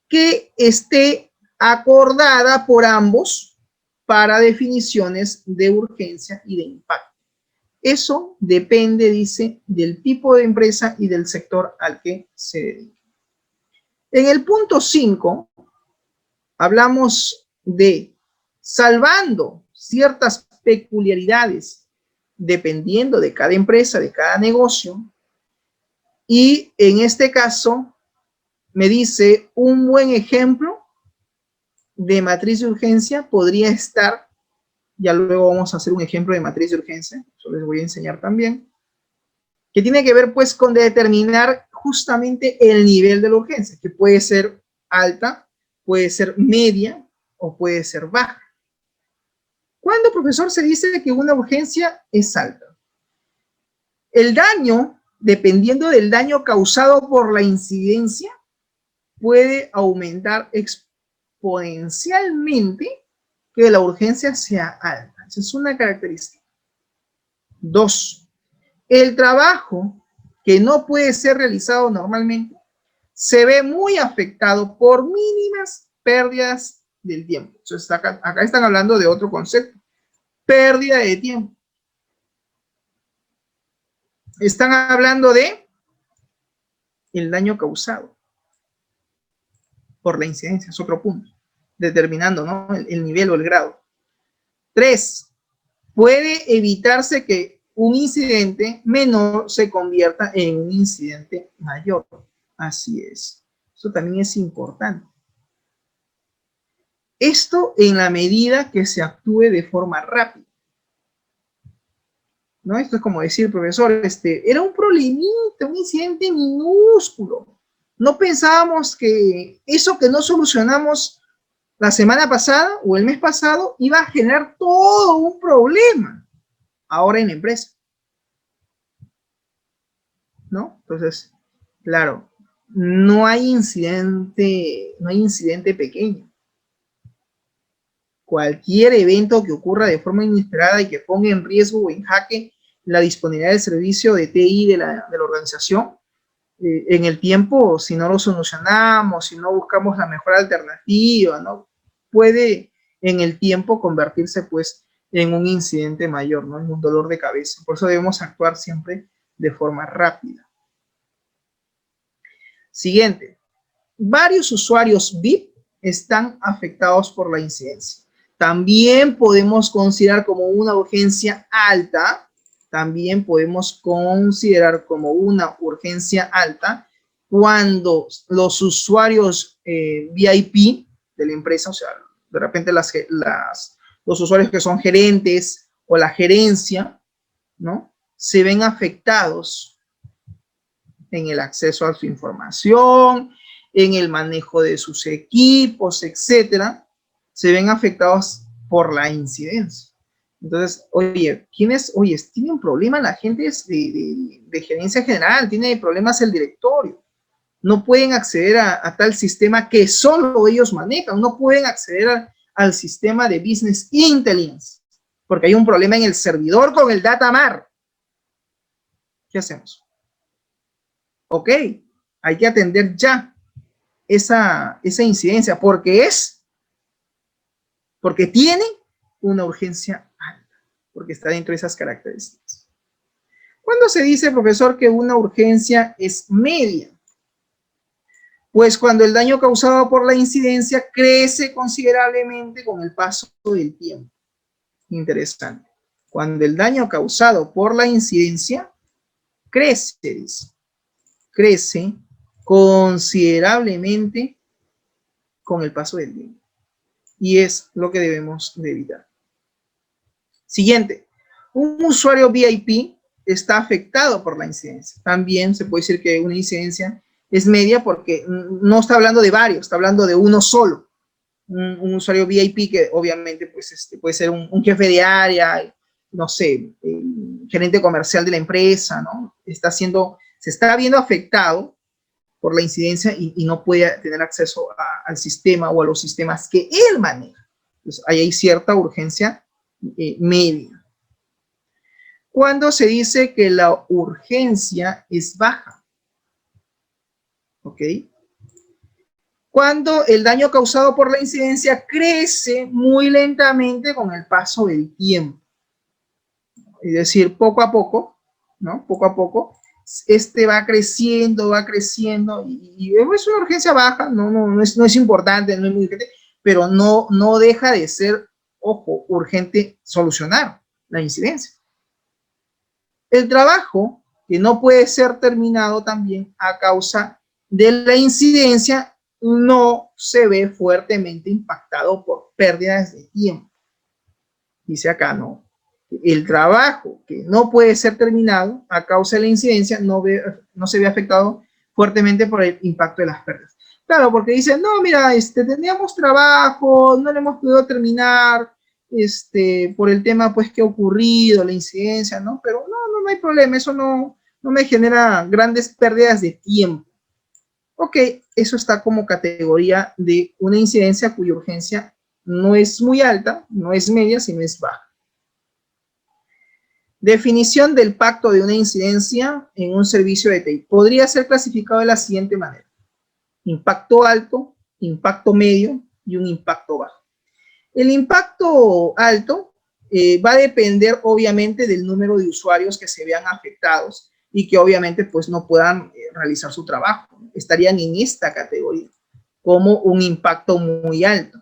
que esté acordada por ambos para definiciones de urgencia y de impacto. Eso depende, dice, del tipo de empresa y del sector al que se dedica. En el punto 5, hablamos de salvando ciertas peculiaridades dependiendo de cada empresa, de cada negocio, y en este caso me dice un buen ejemplo de matriz de urgencia podría estar, ya luego vamos a hacer un ejemplo de matriz de urgencia, eso les voy a enseñar también, que tiene que ver pues con determinar justamente el nivel de la urgencia, que puede ser alta, puede ser media o puede ser baja. ¿Cuándo, profesor, se dice que una urgencia es alta? El daño, dependiendo del daño causado por la incidencia, puede aumentar exponencialmente que la urgencia sea alta. Esa es una característica. 2. El trabajo que no puede ser realizado normalmente se ve muy afectado por mínimas pérdidas del tiempo. Entonces, acá están hablando de otro concepto. Pérdida de tiempo. Están hablando de el daño causado por la incidencia, es otro punto, determinando, ¿no?, el nivel o el grado. 3. Puede evitarse que un incidente menor se convierta en un incidente mayor. Así es. Eso también es importante. Esto en la medida que se actúe de forma rápida. ¿No? Esto es como decir, profesor, era un problemita, un incidente minúsculo. No pensábamos que eso que no solucionamos la semana pasada o el mes pasado iba a generar todo un problema ahora en la empresa. ¿No? Entonces, claro, no hay incidente pequeño. Cualquier evento que ocurra de forma inesperada y que ponga en riesgo o en jaque la disponibilidad del servicio de TI de la organización, en el tiempo, si no lo solucionamos, si no buscamos la mejor alternativa, ¿no?, puede en el tiempo convertirse pues en un incidente mayor, ¿no?, en un dolor de cabeza. Por eso debemos actuar siempre de forma rápida. Siguiente. Varios usuarios VIP están afectados por la incidencia. También podemos considerar como una urgencia alta, cuando los usuarios VIP de la empresa, o sea, de repente los usuarios que son gerentes o la gerencia, ¿no?, se ven afectados en el acceso a su información, en el manejo de sus equipos, etcétera, se ven afectados por la incidencia. Entonces, tiene un problema la gente de gerencia general, tiene problemas el directorio, no pueden acceder a tal sistema que solo ellos manejan, no pueden acceder al sistema de business intelligence, porque hay un problema en el servidor con el datamar. ¿Qué hacemos? Ok, hay que atender ya esa incidencia, porque tiene una urgencia alta, porque está dentro de esas características. ¿Cuándo se dice, profesor, que una urgencia es media? Pues cuando el daño causado por la incidencia crece considerablemente con el paso del tiempo. Interesante. Cuando el daño causado por la incidencia crece, dice, crece considerablemente con el paso del tiempo. Y es lo que debemos de evitar. Siguiente. Un usuario VIP está afectado por la incidencia. También se puede decir que una incidencia es media porque no está hablando de varios, está hablando de uno solo. Un usuario VIP que obviamente pues, puede ser un jefe de área, no sé, el gerente comercial de la empresa, ¿no? Se está viendo afectado por la incidencia y no puede tener acceso al sistema o a los sistemas que él maneja. Entonces, ahí hay cierta urgencia media. Cuando se dice que la urgencia es baja, ¿ok? Cuando el daño causado por la incidencia crece muy lentamente con el paso del tiempo. Es decir, poco a poco, ¿no? Poco a poco, va creciendo, y es una urgencia baja, no es importante, no es muy urgente, pero no deja de ser, ojo, urgente solucionar la incidencia. El trabajo que no puede ser terminado también a causa de la incidencia no se ve fuertemente impactado por pérdidas de tiempo. Dice acá, no. El trabajo que no puede ser terminado a causa de la incidencia no se ve afectado fuertemente por el impacto de las pérdidas. Claro, porque dicen, no, mira, teníamos trabajo, no lo hemos podido terminar, por el tema pues que ha ocurrido, la incidencia, ¿no? Pero no hay problema, eso no me genera grandes pérdidas de tiempo. Ok, eso está como categoría de una incidencia cuya urgencia no es muy alta, no es media, sino es baja. Definición del pacto de una incidencia en un servicio de TI. Podría ser clasificado de la siguiente manera. Impacto alto, impacto medio y un impacto bajo. El impacto alto va a depender obviamente del número de usuarios que se vean afectados y que obviamente pues no puedan realizar su trabajo. Estarían en esta categoría como un impacto muy alto.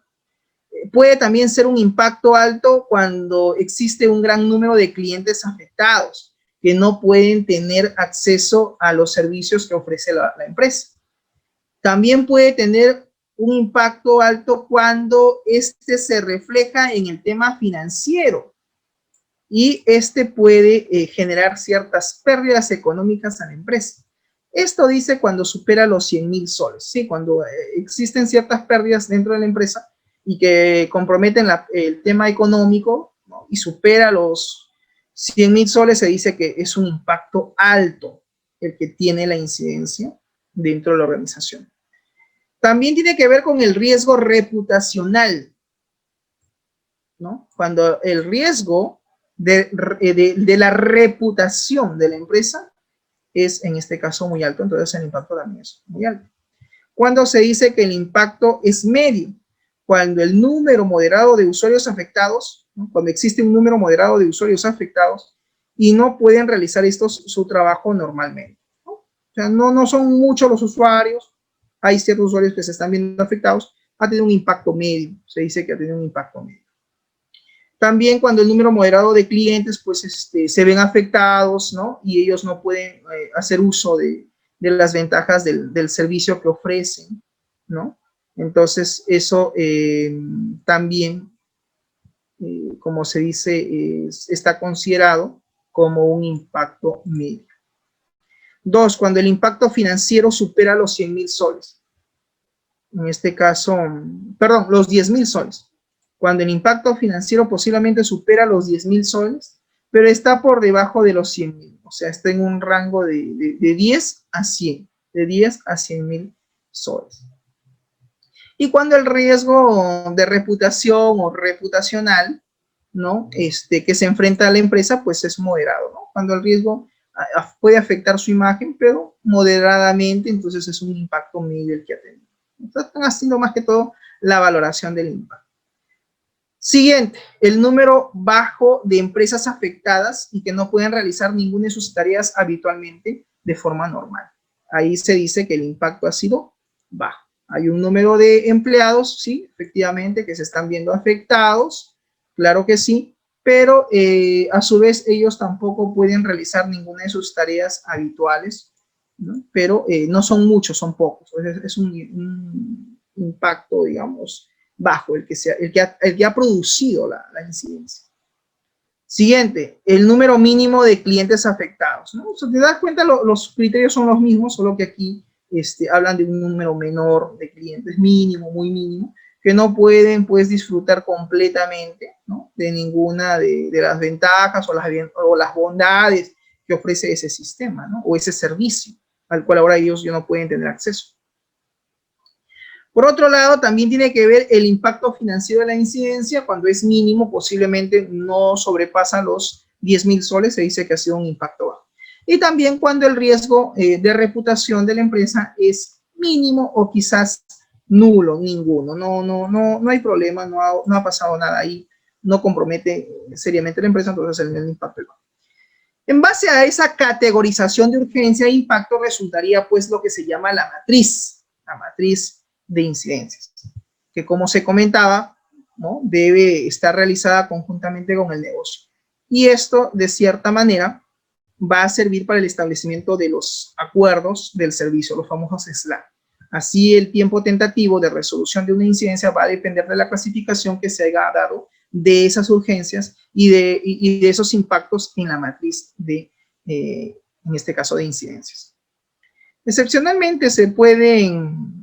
Puede también ser un impacto alto cuando existe un gran número de clientes afectados que no pueden tener acceso a los servicios que ofrece la empresa. También puede tener un impacto alto cuando se refleja en el tema financiero y puede generar ciertas pérdidas económicas a la empresa. Esto dice cuando supera los 100,000 soles, ¿sí? Cuando existen ciertas pérdidas dentro de la empresa y que comprometen el tema económico, ¿no? Y supera los 100,000 soles, se dice que es un impacto alto el que tiene la incidencia dentro de la organización. También tiene que ver con el riesgo reputacional, ¿no? Cuando el riesgo de la reputación de la empresa es, en este caso, muy alto, entonces el impacto también es muy alto. Cuando se dice que el impacto es medio, cuando el número moderado de usuarios afectados, ¿no? Cuando existe un número moderado de usuarios afectados y no pueden realizar su trabajo normalmente, ¿no? O sea, no son muchos los usuarios, hay ciertos usuarios que se están viendo afectados, ha tenido un impacto medio, se dice que ha tenido un impacto medio. También cuando el número moderado de clientes pues se ven afectados, ¿no? Y ellos no pueden hacer uso de las ventajas del servicio que ofrecen, ¿no? Entonces eso también, como se dice, está considerado como un impacto medio. 2, cuando el impacto financiero supera los 100,000 soles. En este caso, perdón, los 10,000 soles. Cuando el impacto financiero posiblemente supera los 10,000 soles, pero está por debajo de los 100,000. O sea, está en un rango de 10 a 100, de 10 a 100,000 soles. Y cuando el riesgo de reputación o reputacional ¿no? Que se enfrenta a la empresa, pues es moderado, ¿no? Cuando el riesgo puede afectar su imagen, pero moderadamente, entonces es un impacto medio el que ha tenido. Entonces, están haciendo más que todo la valoración del impacto. Siguiente, el número bajo de empresas afectadas y que no pueden realizar ninguna de sus tareas habitualmente de forma normal. Ahí se dice que el impacto ha sido bajo. Hay un número de empleados, sí, efectivamente, que se están viendo afectados, claro que sí, pero a su vez ellos tampoco pueden realizar ninguna de sus tareas habituales, ¿no? Pero no son muchos, son pocos. Es un impacto, digamos, bajo el que ha producido la incidencia. Siguiente, el número mínimo de clientes afectados, ¿no? O sea, te das cuenta, los criterios son los mismos, solo que aquí hablan de un número menor de clientes, mínimo, muy mínimo, que no pueden, pues, disfrutar completamente, ¿no? De ninguna de las ventajas o las bondades que ofrece ese sistema, ¿no? O ese servicio al cual ahora ellos ya no pueden tener acceso. Por otro lado, también tiene que ver el impacto financiero de la incidencia. Cuando es mínimo, posiblemente no sobrepasa los 10.000 soles, se dice que ha sido un impacto bajo. Y también cuando el riesgo de reputación de la empresa es mínimo o quizás nulo, ninguno. No hay problema, no ha pasado nada ahí, no compromete seriamente la empresa, entonces el impacto es bajo. En base a esa categorización de urgencia e impacto resultaría pues lo que se llama la matriz de incidencias, que como se comentaba, ¿no? Debe estar realizada conjuntamente con el negocio. Y esto, de cierta manera, va a servir para el establecimiento de los acuerdos del servicio, los famosos SLA. Así, el tiempo tentativo de resolución de una incidencia va a depender de la clasificación que se haya dado de esas urgencias y de esos impactos en la matriz de, en este caso, de incidencias. Excepcionalmente, se pueden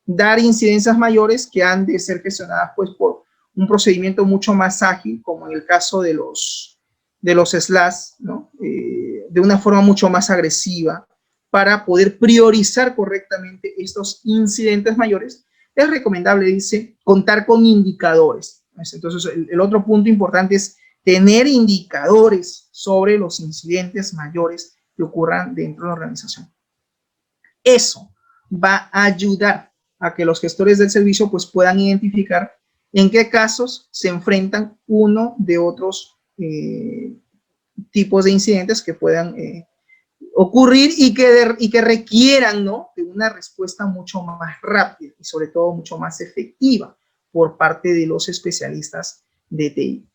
dar incidencias mayores que han de ser gestionadas pues por un procedimiento mucho más ágil, como en el caso de los SLAs, ¿no? De una forma mucho más agresiva para poder priorizar correctamente estos incidentes mayores. Es recomendable, dice, contar con indicadores. Entonces, el otro punto importante es tener indicadores sobre los incidentes mayores que ocurran dentro de la organización. Eso va a ayudar a que los gestores del servicio pues puedan identificar en qué casos se enfrentan uno de otros tipos de incidentes que puedan ocurrir y que requieran, ¿no? de una respuesta mucho más rápida y sobre todo mucho más efectiva por parte de los especialistas de TI.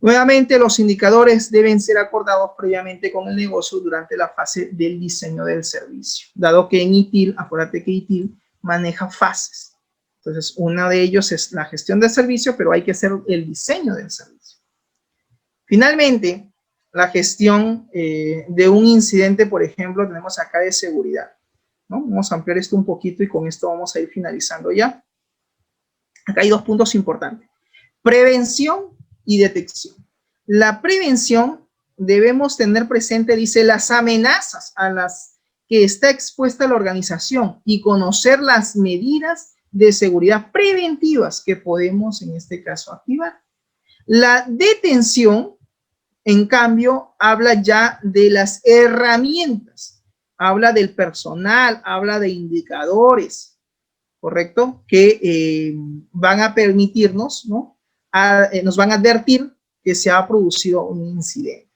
Nuevamente, los indicadores deben ser acordados previamente con el negocio durante la fase del diseño del servicio, dado que en ITIL, acuérdate que ITIL maneja fases. Entonces, uno de ellos es la gestión del servicio, pero hay que hacer el diseño del servicio. Finalmente, la gestión de un incidente, por ejemplo, tenemos acá de seguridad, ¿no? Vamos a ampliar esto un poquito y con esto vamos a ir finalizando ya. Acá hay dos puntos importantes. Prevención y detección. La prevención debemos tener presente, dice, las amenazas a las que está expuesta la organización y conocer las medidas de seguridad preventivas que podemos, en este caso, activar. La detención, en cambio, habla ya de las herramientas, habla del personal, habla de indicadores, ¿correcto? Que van a permitirnos, ¿no? Nos van a advertir que se ha producido un incidente.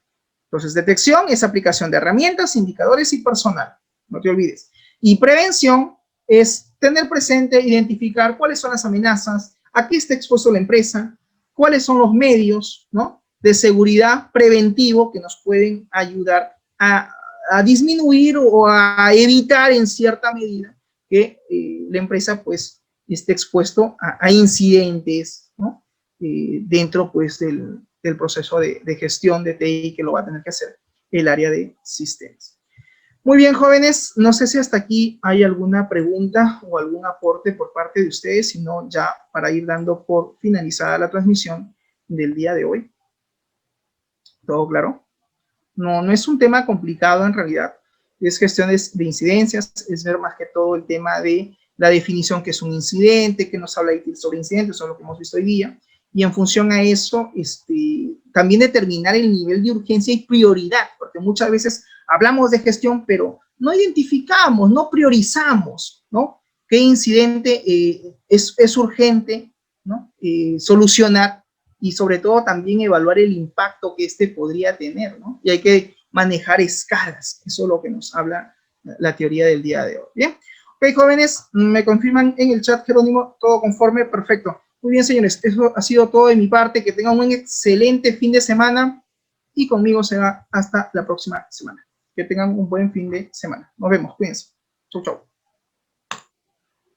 Entonces, detección es aplicación de herramientas, indicadores y personal, no te olvides. Y prevención es tener presente, identificar cuáles son las amenazas, a qué está expuesto la empresa, cuáles son los medios, ¿no? de seguridad preventivo que nos pueden ayudar a disminuir o a evitar en cierta medida que la empresa pues esté expuesto a incidentes, ¿no? Dentro pues del proceso de gestión de TI que lo va a tener que hacer el área de sistemas. Muy bien, jóvenes, no sé si hasta aquí hay alguna pregunta o algún aporte por parte de ustedes, sino ya para ir dando por finalizada la transmisión del día de hoy. ¿Todo claro? No es un tema complicado en realidad, es gestión de incidencias, es ver más que todo el tema de la definición que es un incidente, que nos habla sobre incidentes, eso es lo que hemos visto hoy día, y en función a eso, también determinar el nivel de urgencia y prioridad, porque muchas veces hablamos de gestión, pero no identificamos, no priorizamos, ¿no? ¿Qué incidente es urgente, ¿no? Solucionar, y sobre todo también evaluar el impacto que podría tener, ¿no? Y hay que manejar escalas, eso es lo que nos habla la teoría del día de hoy. Bien, ok, jóvenes, me confirman en el chat, Jerónimo, todo conforme, perfecto. Muy bien, señores, eso ha sido todo de mi parte, que tengan un excelente fin de semana, y conmigo será hasta la próxima semana. Que tengan un buen fin de semana. Nos vemos, cuídense. Chau, chau.